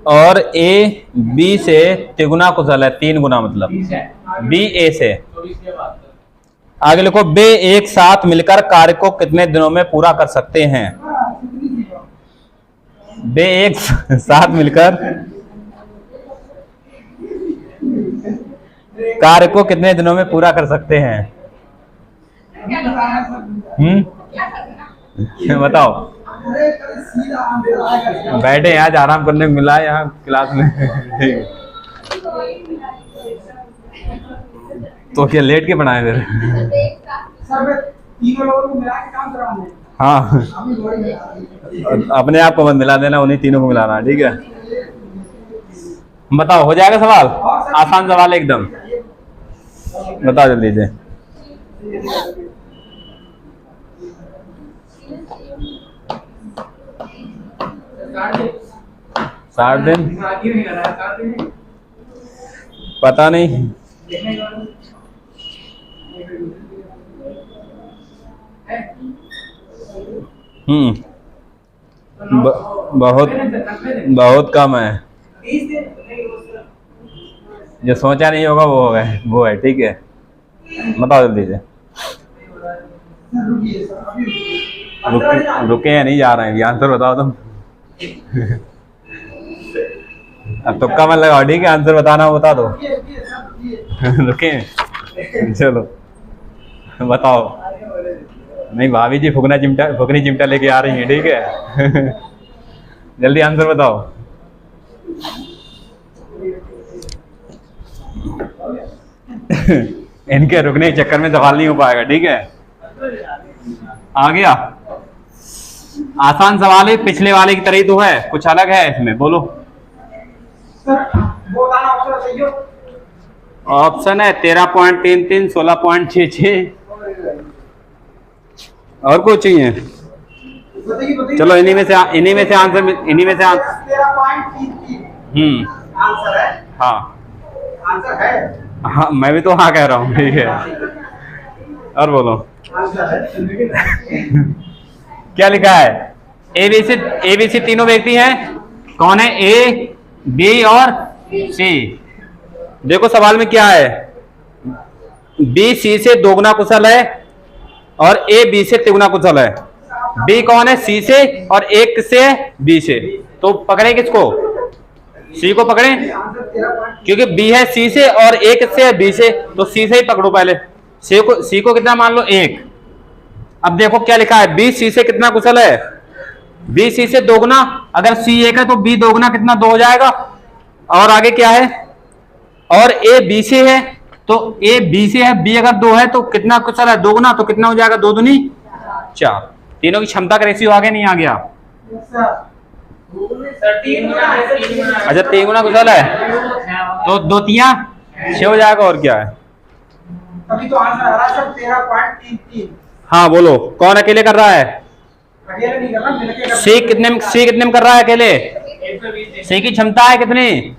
और ए बी से तिगुना कुशल है, 3 गुना मतलब बी ए से। आगे लिखो, वे एक साथ मिलकर कार्य को कितने दिनों में पूरा कर सकते हैं? वे एक साथ मिलकर कार्य को कितने दिनों में पूरा कर सकते हैं? बताओ। बैठे आज आराम करने को मिला है यहाँ क्लास में। तो क्या लेट के बनाए फिर? तीनों लोगों को मिला के काम कराना है। हाँ, अपने आप को मत मिला देना, उन्हीं तीनों को मिलाना, ठीक है। बताओ, हो जाएगा सवाल? आसान सवाल एकदम, बताओ जल्दी से। साठ दिन? पता नहीं। बहुत बहुत कम है। जो सोचा नहीं होगा वो है, ठीक है। बताओ जल्दी से। रुके हैं, नहीं जा रहे हैं, आंसर बताओ तुम। अब तुक्का मत लगाओ, ठीक है, आंसर बताना हो बता दो। रुके हैं, चलो बताओ। नहीं, भाभी जी फुकनी चिमटा लेके आ रही हैं, ठीक है। जल्दी आंसर बताओ। इनके रुकने के चक्कर में सवाल नहीं हो पाएगा, ठीक है। आ गया? आसान सवाल है, पिछले वाले की तरह ही तो है, कुछ अलग है इसमें, बोलो। ऑप्शन है 13.33, 16.66, और कुछ चाहिए? चलो इन्हीं में से आंसर। आंसर है। हाँ आंसर है। हाँ, मैं भी तो हाँ कह रहा हूँ, ठीक है। और बोलो। आंसर है। क्या लिखा है? ए बी सी तीनों व्यक्ति हैं। कौन है? ए, बी और सी। देखो सवाल में क्या है, बी सी से दोगुना कुशल है और ए बी से तिगुना कुशल है। बी कौन है? सी से, और एक से बी से। तो पकड़े किसको? सी को पकड़े, क्योंकि बी है सी से और एक से बी से, तो सी से ही पकड़ो पहले। सी को कितना मान लो? 1। अब देखो क्या लिखा है, बी सी से कितना कुशल है? बी सी से दोगुना। अगर सी 1 है तो बी दोगुना कितना? 2 हो जाएगा। और आगे क्या है? और ए बी से है, तो ए बी से है, बी अगर 2 है तो कितना कुशल है? दोगुना, तो कितना हो जाएगा? 2 दूनी 4। तीनों की क्षमता का रेशियो आगे नहीं आ गया? अच्छा, 3 गुना कुशल है, तो 2 तिया 6 हो जाएगा। और क्या है? अभी तो आंसर आ रहा है सर 13.33। हाँ बोलो, कौन अकेले कर रहा है? अकेले नहीं कर रहा, मिलके कर रहा है। सी कितने में कर रहा है अकेले? सी की क्षमता है कितनी?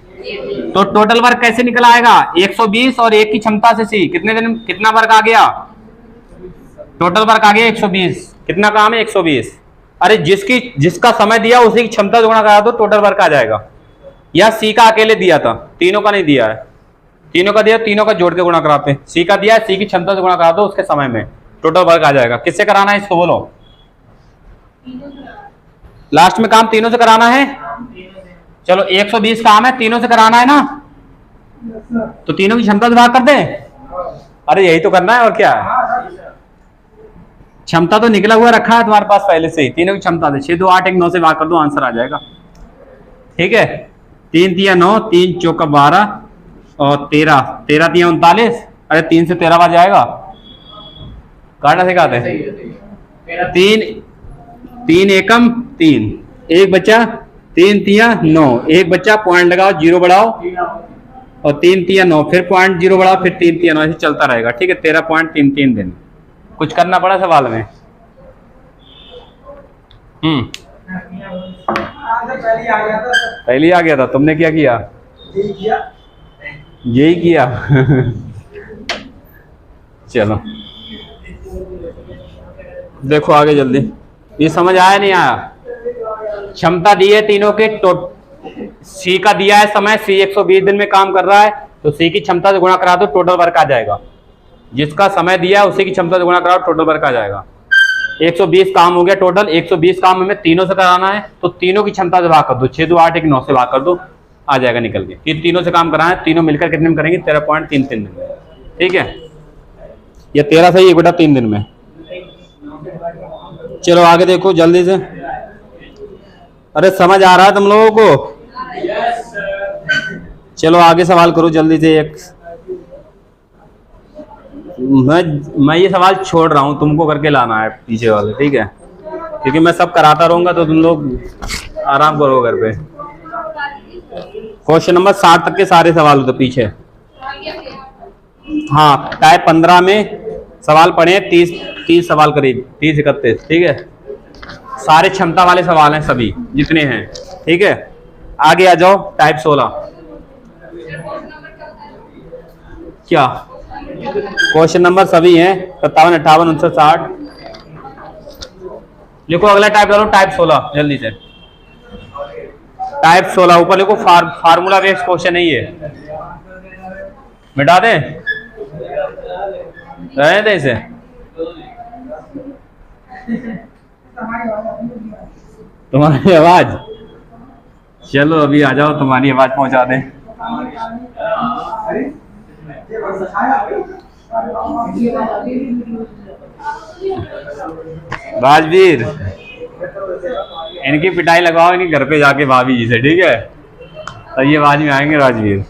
तो टोटल वर्क कैसे निकल आएगा? 120 और 1 की क्षमता से सी कितना वर्क आ गया? टोटल वर्क आ गया 120। कितना काम है? 120। अरे जिसका समय दिया उसी की क्षमता से गुणा करा दो, टोटल वर्क आ जाएगा। या सी का अकेले दिया था, तीनों का नहीं दिया है। तीनों का दिया, तीनों का जोड़ के गुणा कराते हैं। सी का दिया है, सी की क्षमता से गुणा करा दो उसके समय में, टोटल वर्क आ जाएगा। किससे कराना है इसको बोलो? लास्ट में काम तीनों से कराना है। चलो 120 काम है, तीनों से कराना है ना, तो तीनों की क्षमता से भाग कर दे। अरे यही तो करना है, और क्या है? क्षमता तो निकला हुआ रखा है तुम्हारे पास पहले से ही। तीनों की क्षमता से 6 2 8 1 9 से भाग कर दो, आंसर आ जाएगा, ठीक है। 3 तिया 9, 3 चौका 12 और 13 तिया 39। अरे 3 से 13 बार जाएगा, काटना सिखाते हैं। 3 एकम 3, 1 बचा 3 तिया 9, एक बच्चा पॉइंट लगाओ, 0 बढ़ाओ और 3 तिया 9, फिर पॉइंट 0 बढ़ाओ, फिर 3 तिया 9, ऐसे चलता रहेगा। ठीक है, 13.33 दिन। कुछ करना पड़ा सवाल में? पहले आ गया था। तुमने क्या किया? यही किया। चलो देखो आगे जल्दी। ये समझ आया नहीं आया? क्षमता दी है तीनों के, सी का दिया है समय, सी 120 दिन में काम कर रहा है, तो सी की क्षमता से गुणा करा दो, टोटल वर्क आ जाएगा। जिसका समय दिया है उसी की क्षमता से गुणा कराओ, टोटल वर्क आ जाएगा। 120 काम हो गया टोटल। 120 काम हमें तीनों से कराना है, तो तीनों की क्षमता से भाग कर दो, 6 2 8 1 9 से भाग कर दो, आ जाएगा निकल के। ये तीनों से काम कराना है, तीनों मिलकर कितने में करेंगे? 13.33 दिन में। ठीक है, ये 13 सही 1/3 दिन में। चलो आगे देखो जल्दी से। अरे समझ आ रहा है तुम लोगों को? चलो आगे सवाल करो जल्दी से। एक मैं ये सवाल छोड़ रहा हूं, तुमको करके लाना है पीछे वाले। ठीक है, क्योंकि मैं सब कराता रहूंगा तो तुम लोग आराम करो घर पे। क्वेश्चन नंबर 60 तक के सारे सवाल होते पीछे। हाँ, टाइप 15 में सवाल पढ़े 30 सवाल करीब, 30-31। ठीक है, सारे क्षमता वाले सवाल हैं सभी जितने हैं। ठीक है, आगे आ जाओ। टाइप 16 क्या क्वेश्चन नंबर सभी हैं 57 58 59 60। लिखो अगला टाइप डालो, टाइप 16 जल्दी से। टाइप 16 ऊपर लिखो, फार्मूला बेस्ड क्वेश्चन है ये। मिटा दे रहे थे इसे। तुम्हारी आवाज, चलो अभी आ जाओ, तुम्हारी आवाज पहुंचा दें। राजवीर, इनकी पिटाई लगाओ, इनकी घर पे जाके भाभी जी से। ठीक है, तो ये आवाज में आएंगे राजवीर।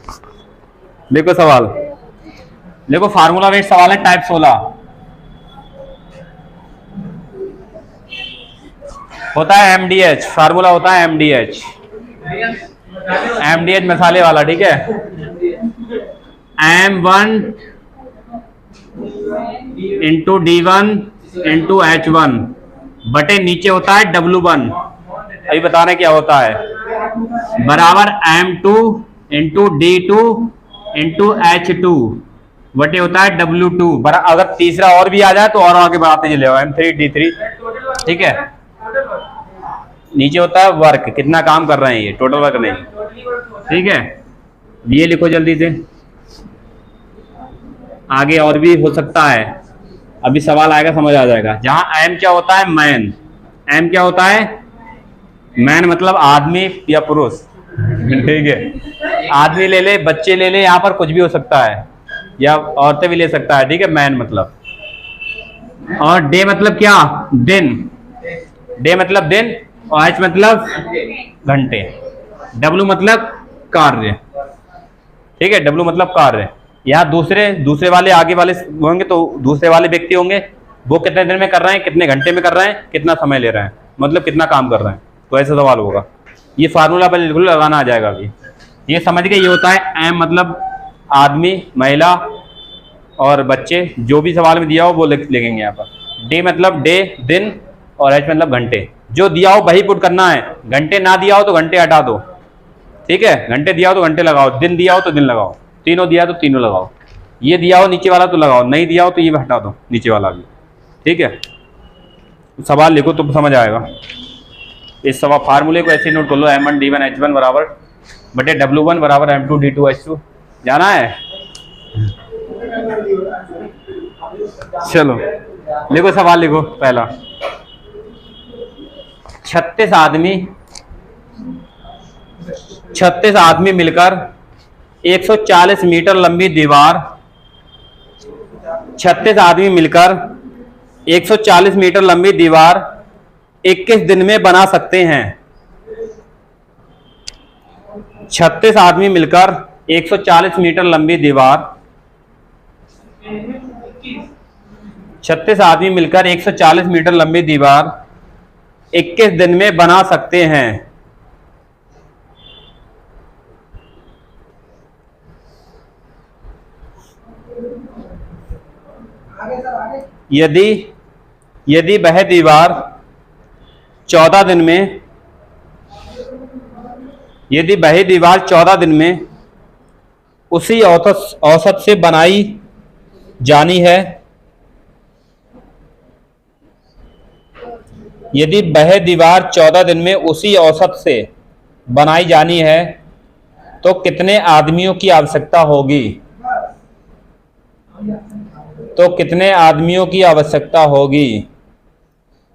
देखो सवाल, देखो फार्मूला बेस्ड सवाल है टाइप 16। होता है MDH, फार्मूला होता है MDH मसाले वाला। ठीक है, M1 into D1 into H1 बटे नीचे होता है W1। अभी बताना क्या होता है, बराबर M2 into D2 into H2 बटे होता है W2। अगर तीसरा और भी आ जाए तो और आगे बढ़ाते चले जाओ, M3 D3। ठीक है, नीचे होता है वर्क, कितना काम कर रहे हैं ये, टोटल वर्क नहीं। ठीक है, ये लिखो जल्दी से। आगे और भी हो सकता है, अभी सवाल आएगा समझ आ जाएगा। जहां M क्या होता है, मैन। M क्या होता है, मैन मतलब आदमी या पुरुष। ठीक है, आदमी ले ले, बच्चे ले ले, यहाँ पर कुछ भी हो सकता है, या औरतें भी ले सकता है। ठीक है, मैन मतलब। और डे मतलब क्या, दिन। डे मतलब दिन, और H मतलब घंटे। W मतलब कार्य। ठीक है, W मतलब कार्य। यहाँ दूसरे वाले आगे वाले होंगे, तो दूसरे वाले व्यक्ति होंगे, वो कितने दिन में कर रहे हैं, कितने घंटे में कर रहे हैं, कितना समय ले रहे हैं, मतलब कितना काम कर रहे हैं। तो ऐसा सवाल होगा। ये फार्मूला बिल्कुल लगाना आ जाएगा अभी। ये समझ गए, ये होता है M मतलब आदमी, महिला और बच्चे। जो भी सवाल में दिया हो वो लिखेंगे यहाँ पर। डे मतलब डे, दिन, और H मतलब घंटे। जो दिया हो वही पुट करना है। घंटे ना दिया हो तो घंटे हटा दो। ठीक है, घंटे दिया हो तो घंटे लगाओ, दिन दिया हो तो दिन लगाओ, तीनों दिया तो तीनों लगाओ। ये दिया हो नीचे वाला तो लगाओ, नहीं दिया हो तो ये हटा दो नीचे वाला भी। ठीक है, सवाल लिखो तो समझ आएगा। इस सवाल फार्मूले को ऐसे नोट कर लो, M1 D1 H1 बराबर बटे W1 बराबर M2 D2 H2। जाना है? चलो लिखो सवाल, लिखो पहला। 36 आदमी मिलकर 140 मीटर लंबी दीवार, 36 आदमी मिलकर 140 मीटर लंबी दीवार 21 दिन में बना सकते हैं। 36 आदमी मिलकर 140 मीटर लंबी दीवार, 36 आदमी मिलकर 140 मीटर लंबी दीवार 21 दिन में बना सकते हैं। यदि यदि वह दीवार 14 दिन में, यदि वह दीवार 14 दिन में उसी औसत से बनाई जानी है, यदि वह दीवार 14 दिन में उसी औसत से बनाई जानी है तो कितने आदमियों की आवश्यकता होगी? तो कितने आदमियों की आवश्यकता होगी?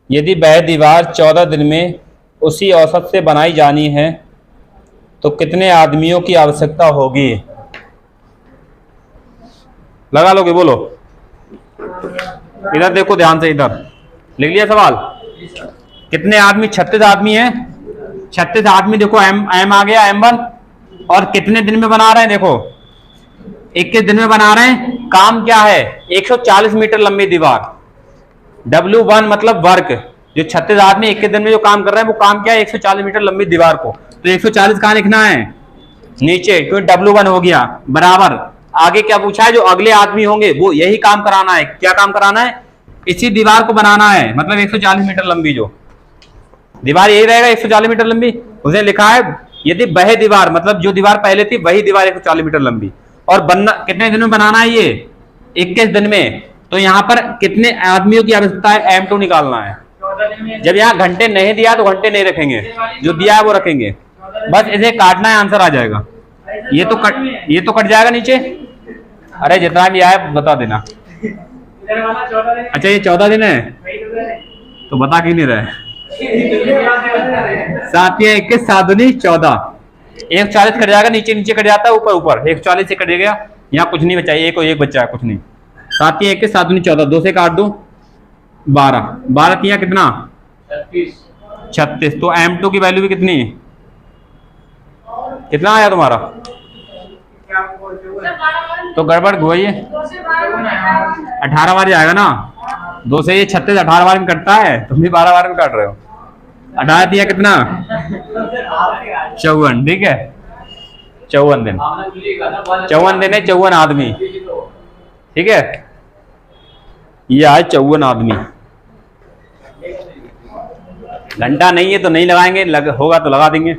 यदि वह दीवार 14 दिन में उसी औसत से बनाई जानी है तो कितने आदमियों की आवश्यकता होगी? लगा लोगे? बोलो। इधर देखो ध्यान से, इधर लिख लिया सवाल? कितने आदमी? 36 आदमी हैं। 36 आदमी देखो, एम आ गया, M1। और कितने दिन में बना रहे हैं? देखो 21 दिन में बना रहे हैं। काम क्या है? 140 मीटर लंबी दीवार। W1 मतलब वर्क। जो 36 आदमी 21 दिन में जो काम कर रहे हैं वो काम क्या है? 140 मीटर लंबी दीवार को। तो 140 कहाँ लिखना है? नीचे, क्योंकि W1 हो गया बराबर। आगे क्या पूछा है? जो अगले आदमी होंगे वो यही काम कराना है। क्या काम कराना है? इसी दीवार को बनाना है, मतलब 140 मीटर लंबी जो दीवार, यही रहेगा 140 मीटर लंबी। उसने लिखा है यदि वह दीवार, मतलब जो दीवार पहले थी वही दीवार 140 मीटर लंबी, और बनना कितने दिन में बनाना है? ये 21 दिन में। तो यहाँ पर कितने आदमियों की आवश्यकता है? M2 निकालना है। जब यहाँ घंटे नहीं दिया तो घंटे नहीं रखेंगे, जो दिया है वो रखेंगे। बस इसे काटना है, आंसर आ जाएगा। ये तो कट जाएगा नीचे। अरे जितना भी आया बता देना। अच्छा ये 14 दिन है तो बता क्यों नहीं रहे? 7 या 21 7 दूनी 14। 140 कट जाएगा, नीचे नीचे कट जाता है, ऊपर ऊपर 140 से कट गया। यहाँ कुछ नहीं बचा, एक और एक बच्चा है, कुछ नहीं। 7 या 21 7 दूनी 14, 2 से काट दो 12, 12 तिया कितना? 36। तो M2 की वैल्यू भी कितनी? कितना आया तुम्हारा? तो गड़बड़ हुई है। 18 बार जाएगा ना। 2 से ये 36 18 बार में कटता है, तुम भी 12 बार में काट रहे हो। 18 दिया कितना? 54। ठीक है, 54 दिन। 54 दिन है, 54 आदमी। ठीक है, ये आए 54 आदमी। घंटा नहीं है तो नहीं लगाएंगे, होगा तो लगा देंगे।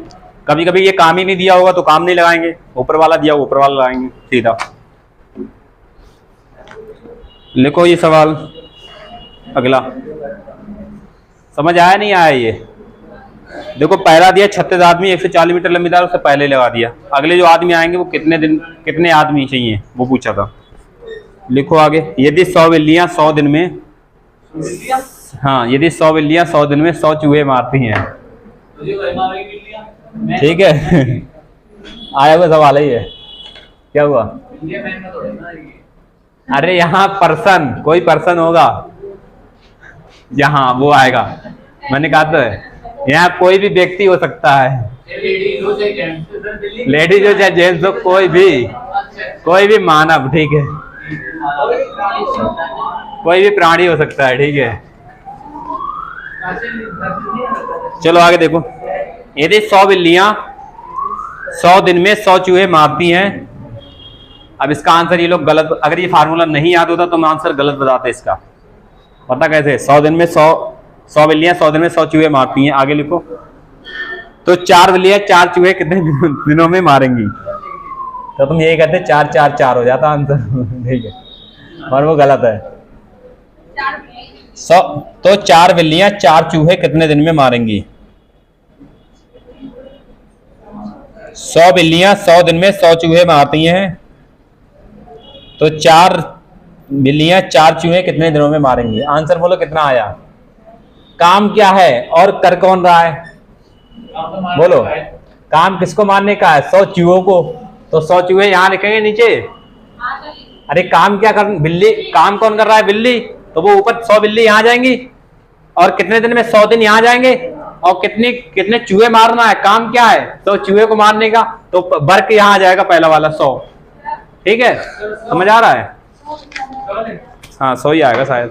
कभी कभी ये काम ही नहीं दिया होगा तो काम नहीं लगाएंगे, ऊपर वाला दिया ऊपर वाला लगाएंगे सीधा। लिखो ये सवाल अगला। समझ आया नहीं आया? ये देखो पहला दिया 36 आदमी 140 मीटर लंबी दीवार, उससे पहले लगा दिया। अगले जो आदमी आएंगे वो कितने दिन, कितने आदमी चाहिए वो पूछा था। लिखो आगे। यदि 100 बिल्लियां 100 दिन में, हाँ यदि 100 बिल्लियां 100 दिन में 100 चूहे मारती हैं। ठीक है आया हुआ सवाल है ये। क्या हुआ? अरे यहाँ पर्सन, कोई पर्सन होगा यहाँ, वो आएगा। मैंने कहा तो है यहाँ कोई भी व्यक्ति हो सकता है, लेडीज हो चाहे जेंट्स हो, कोई भी मानव। ठीक है, कोई भी प्राणी हो सकता है। ठीक है, चलो आगे देखो। यदि 100 बिल्लियां 100 दिन में 100 चूहे मारती हैं। अब इसका आंसर ये लोग गलत, अगर ये फार्मूला नहीं याद होता तो मैं आंसर गलत बताते इसका। पता कैसे? 100 दिन में 100 बिल्लियां 100 दिन में 100 चूहे मारती हैं। आगे लिखो। तो 4 बिल्लियां 4 चूहे कितने दिनों में मारेंगी? तो तुम यही कहते 4 4 4 हो जाता आंसर। ठीक है, और वो गलत है। 100 तो 4 बिल्लियां 4 चूहे कितने दिन में मारेंगी? 100 बिल्लियां 100 दिन में 100 चूहे मारती हैं, तो 4 बिल्लियां 4 चूहे कितने दिनों में मारेंगी? आंसर बोलो कितना आया? काम क्या है और कर कौन रहा है? बोलो, काम किसको मारने का है? 100 चूहों को। तो 100 चूहे यहाँ लिखेंगे नीचे। अरे काम क्या कर, बिल्ली काम कौन कर रहा है? बिल्ली। तो वो ऊपर 100 बिल्ली यहाँ जाएंगी, और कितने दिन में 100 दिन यहाँ जाएंगे, और कितने चूहे मारना है? काम क्या है? तो चूहे को मारने का, तो वर्क यहाँ आ जाएगा पहला वाला 100। ठीक है, समझ आ रहा है? हाँ 100 ही आएगा शायद।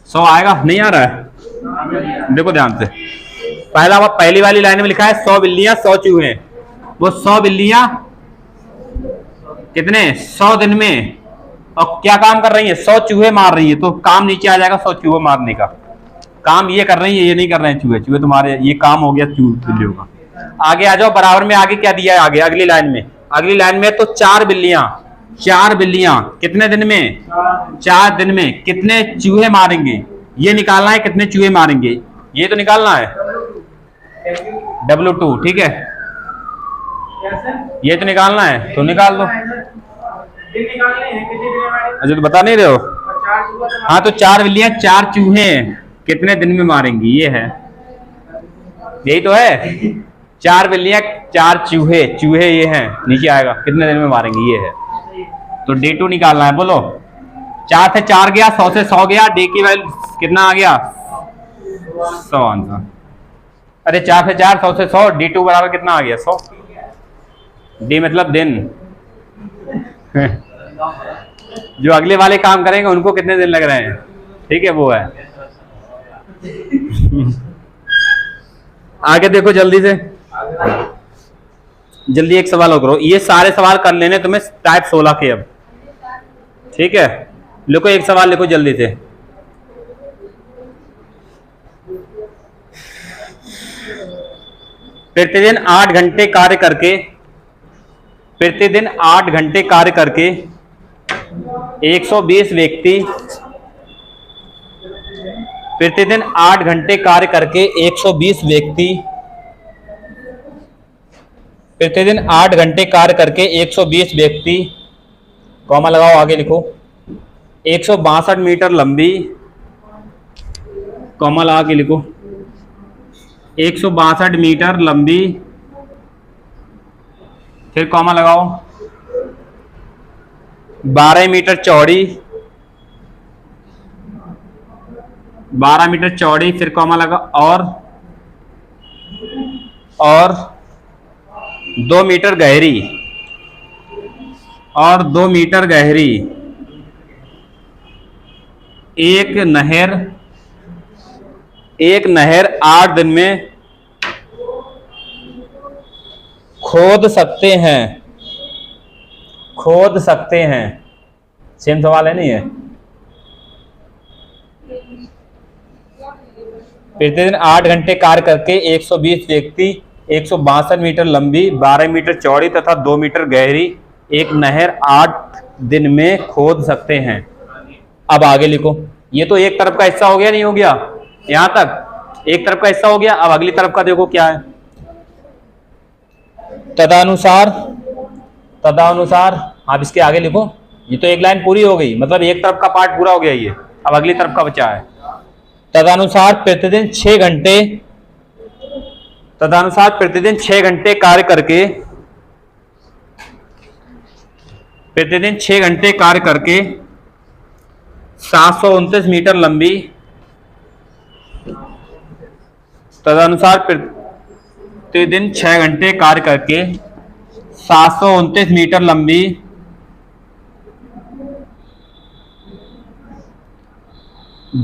100 आएगा, नहीं आ रहा है? देखो ध्यान से, पहली वाली लाइन में लिखा है 100 बिल्लियां 100 चूहे। वो 100 बिल्लियां कितने? 100 दिन में, और क्या काम कर रही है, 100 चूहे मार रही है, तो काम नीचे आ जाएगा 100 चूहे मारने का। काम ये कर रही है, ये नहीं कर रहे हैं चूहे, चूहे तुम्हारे, ये काम हो गया बिल्लियों का। आगे आ जाओ, बराबर में आगे क्या दिया है, आगे अगली लाइन में, अगली लाइन में तो 4 बिल्लियां, 4 बिल्लियां कितने दिन में, 4 दिन में कितने चूहे मारेंगे, ये निकालना है, कितने चूहे मारेंगे ये तो निकालना है, W2, ठीक है, ये तो निकालना है, तो निकाल दो। अच्छा तो बता नहीं रहे हो, हाँ तो 4 बिल्लियां 4 चूहे कितने दिन में मारेंगी, ये है, यही तो है, 4 बिल्लियां 4 चूहे, चूहे ये हैं, नीचे आएगा कितने दिन में मारेंगी, ये है, तो D2 निकालना है। बोलो 4 से 4 गया, 100 से 100 गया, D की वैल्यू कितना आ गया 100 आंसर। अरे 4 से 4, 100 से 100, D2 बराबर कितना आ गया 100, D मतलब दिन। जो अगले वाले काम करेंगे उनको कितने दिन लग रहे हैं, ठीक है, वो है। आगे देखो जल्दी से, जल्दी एक सवाल और करो, ये सारे सवाल कर लेने तुम्हें टाइप 16 के अब, ठीक है, लिखो एक सवाल लिखो जल्दी से। प्रतिदिन 8 घंटे कार्य करके, प्रतिदिन 8 घंटे कार्य करके 120 व्यक्ति, प्रतिदिन 8 घंटे कार्य करके 120 व्यक्ति, प्रतिदिन 8 घंटे कार्य करके 120 व्यक्ति, कॉमा लगाओ, आगे लिखो 162 मीटर लंबी, कॉमा लगा के लिखो 162 मीटर लंबी, फिर कॉमा लगाओ 12 मीटर चौड़ी, 12 मीटर चौड़ी, फिर कॉमा लगा और 2 मीटर गहरी, और 2 मीटर गहरी, एक नहर 8 दिन में खोद सकते हैं, खोद सकते हैं, सेम सवाल है नहीं है। प्रतिदिन 8 घंटे कार्य करके 120 व्यक्ति 162 मीटर लंबी, 12 मीटर चौड़ी तथा 2 मीटर गहरी एक नहर 8 दिन में खोद सकते हैं। अब आगे लिखो, ये तो एक तरफ का हिस्सा हो गया, नहीं हो गया, यहां तक एक तरफ का हिस्सा हो गया। अब अगली तरफ का देखो क्या है, तदनुसार आप इसके आगे लिखो, ये तो एक लाइन पूरी हो गई, मतलब एक तरफ का पार्ट पूरा हो गया ये, अब अगली तरफ का बचा है। तदनुसार प्रतिदिन 6 घंटे कार्य करके, प्रतिदिन 6 घंटे कार्य करके 729 मीटर लंबी, तदनुसार प्रतिदिन 6 घंटे कार्य करके 729 मीटर लंबी,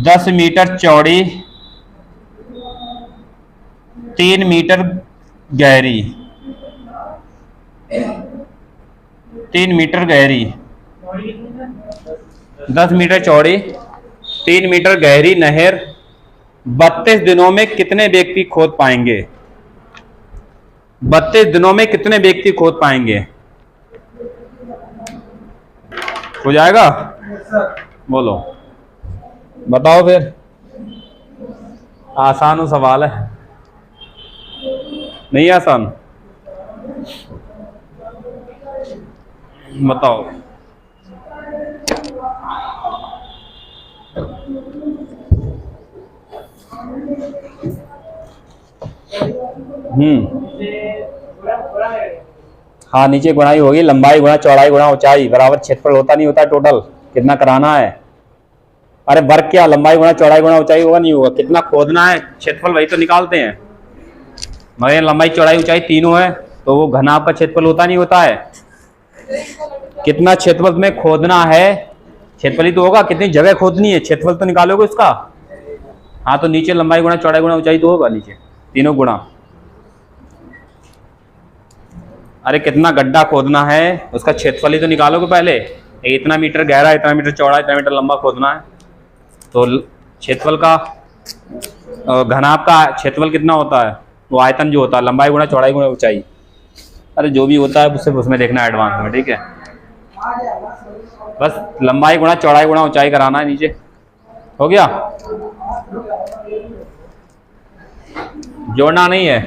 10 मीटर चौड़ी, 3 मीटर गहरी, 3 मीटर गहरी, 10 मीटर चौड़ी, 3 मीटर गहरी नहर 32 दिनों में कितने व्यक्ति खोद पाएंगे, 32 दिनों में कितने व्यक्ति खोद पाएंगे, हो जाएगा, बोलो बताओ फिर, आसान सवाल है, नहीं आसान, बताओ। हाँ, नीचे गुणाई होगी, लंबाई गुणा चौड़ाई गुणा ऊंचाई बराबर क्षेत्रफल होता नहीं होता, टोटल कितना कराना है। अरे वर्ग क्या, लंबाई गुणा चौड़ाई गुणा ऊंचाई होगा, नहीं होगा, कितना खोदना है, क्षेत्रफल वही तो निकालते हैं, मगर लंबाई चौड़ाई ऊंचाई तीनों है तो वो घनाभ का क्षेत्रफल होता नहीं होता है। कितना क्षेत्रफल में खोदना है, क्षेत्रफल ही तो होगा, कितनी जगह खोदनी है, क्षेत्रफल तो निकालोगे उसका। हाँ तो नीचे लंबाई गुणा चौड़ाई गुणा ऊंचाई तो होगा, नीचे तीनों गुणा। अरे कितना गड्ढा खोदना है उसका क्षेत्रफल ही तो निकालोगे पहले, इतना मीटर गहरा, इतना मीटर चौड़ा, इतना मीटर लंबा खोदना है। तो क्षेत्रफल का घनाभ का क्षेत्रफल कितना होता है, वो आयतन जो होता है लंबाई गुणा चौड़ाई गुणा ऊंचाई। अरे जो भी होता है उससे उसमें देखना है एडवांस में, ठीक है। बस लंबाई गुणा चौड़ाई गुणा ऊंचाई कराना है नीचे, हो गया। जोड़ना नहीं है,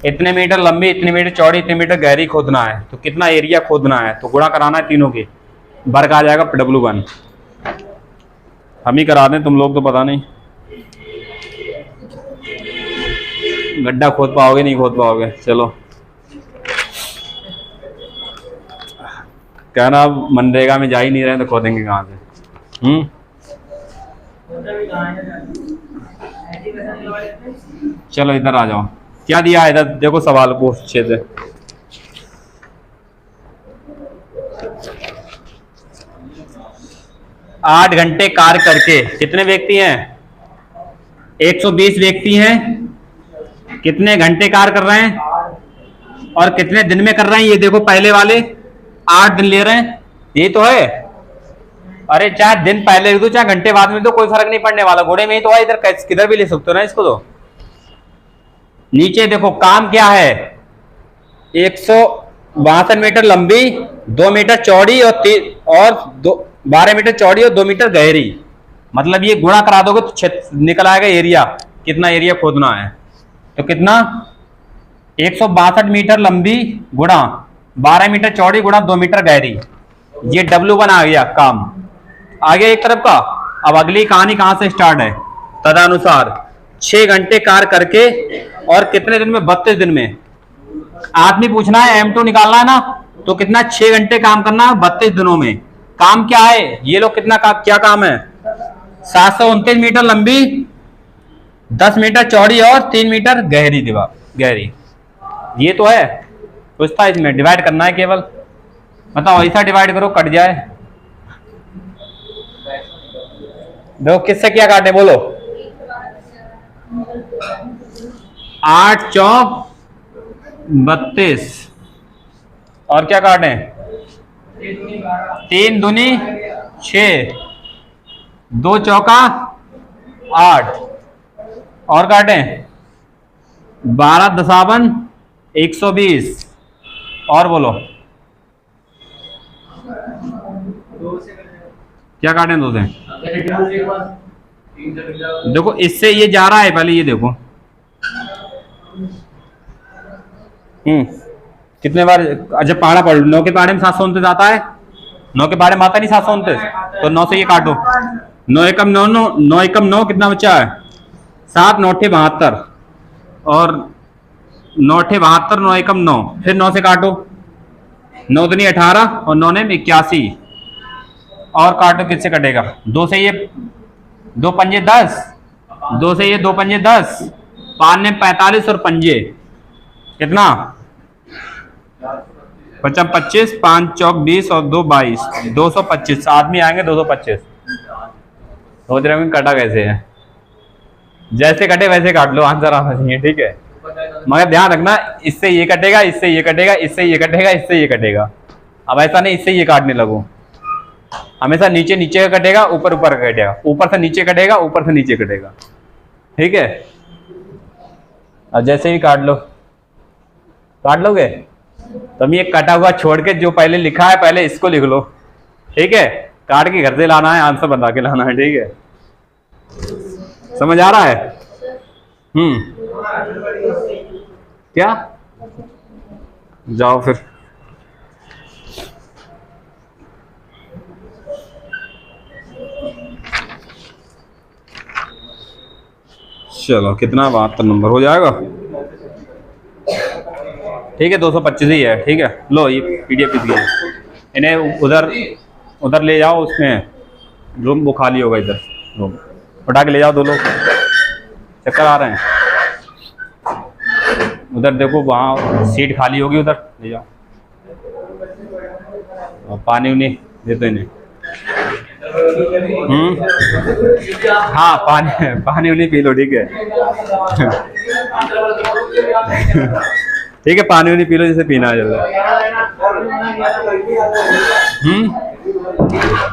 इतने मीटर लंबी, इतने मीटर चौड़ी, इतने मीटर गहरी खोदना है, तो कितना एरिया खोदना है, तो गुणा कराना है तीनों के, वर्ग आ जाएगा W1। हम ही करा दें, तुम लोग तो पता नहीं गड्ढा खोद पाओगे नहीं खोद पाओगे। चलो कहना मनरेगा में जा ही नहीं रहे तो खोदेंगे कहाँ से। चलो इधर आ जाओ, क्या दिया है इधर देखो सवाल को अच्छे से। आठ घंटे कार्य करके कितने व्यक्ति हैं, 120 व्यक्ति हैं। कितने घंटे कार्य कर रहे हैं और कितने दिन में कर रहे हैं, ये देखो पहले वाले 8 दिन ले रहे हैं, यही तो है। अरे चाहे दिन पहले लिख दो चाहे घंटे बाद में, तो कोई फर्क नहीं पड़ने वाला, घोड़े में ही तो है। इधर किधर भी ले सकते हो ना इसको। तो नीचे देखो काम क्या है, 162 मीटर लंबी, 2 मीटर चौड़ी और 12 मीटर चौड़ी और 2 मीटर गहरी। मतलब ये गुणा करा दोगे तो निकल आएगा एरिया, कितना एरिया खोदना है। तो कितना 162 मीटर लंबी गुणा 12 मीटर चौड़ी गुणा 2 मीटर गहरी, ये W1 आ गया काम, आ गया एक तरफ का। अब अगली कहानी कहां से स्टार्ट है, तदनुसार 6 घंटे कार्य करके और कितने दिन में, 32 दिन में। आदमी पूछना है M2 निकालना है ना, तो कितना 6 घंटे काम करना है 32 दिनों में। काम क्या है, ये लोग कितना क्या काम है, 729 मीटर लंबी, 10 मीटर चौड़ी और 3 मीटर गहरी दीवार गहरी, ये तो है। कुछ था इसमें, डिवाइड करना है केवल, बताओ ऐसा डिवाइड करो कट जाए। देखो किससे क्या काटे बोलो, 8 चौक 32 और क्या काटे, 3 दूनी 6, 2 चौका 8 और काटे 12 दशावन 120 और बोलो क्या काटें 2 से। देखो इससे ये जा रहा है, पहले ये देखो कितने बार। अच्छा पहाड़ा पढ़ लो, 9 के पहाड़े में 729 आता है, 9 के पहाड़े में आता नहीं 729, तो 9 से ये काटो, 9 एकम 9 9 9 एकम 9 कितना बचा है, 7 9 72 और 9 72 9 एकम 9, फिर 9 से काटो, 9 दूनी 18 और 9 ने 81 और काटो, किससे कटेगा, 2 से ये 2 पंजे 10, 2 से ये 2 पंजे 10, 5 ने 45 और पंजे कितना 25, 5 चौक 20 और 2 22, 225 आदमी आएंगे 225। सोच रहे हैं कटा कैसे है, जैसे कटे वैसे काट लो, आंसर आना चाहिए, ठीक है। मगर ध्यान रखना इससे ये कटेगा, इससे ये कटेगा, इससे ये कटेगा, इससे ये कटेगा। अब ऐसा नहीं इससे ये काटने लगो, हमेशा नीचे नीचे का कटेगा, ऊपर ऊपर का कटेगा, ऊपर से नीचे कटेगा, ऊपर से नीचे कटेगा, ठीक है। अब जैसे ही काट लो, काट लोगे तुम ये कटा हुआ छोड़ के जो पहले लिखा है पहले इसको लिख लो, ठीक है। काट के घर से लाना है, आंसर बता के लाना है, ठीक है। समझ आ रहा है? क्या जाओ फिर। चलो कितना 72 नंबर हो जाएगा, ठीक है। 225 ही है, ठीक है। लो ये PDF गया, इन्हें उधर ले जाओ, उसमें रूम वो खाली होगा, इधर रूम उठा के ले जाओ, 2 लोग चक्कर आ रहे हैं। उधर देखो वहाँ सीट खाली होगी, उधर ले जाओ। और पानी उन्हें दे दो इन्हें। हाँ पानी उन्हें पी लो, ठीक है। ठीक है पानी उन्हें पी लो जैसे पीना है जल्दी। है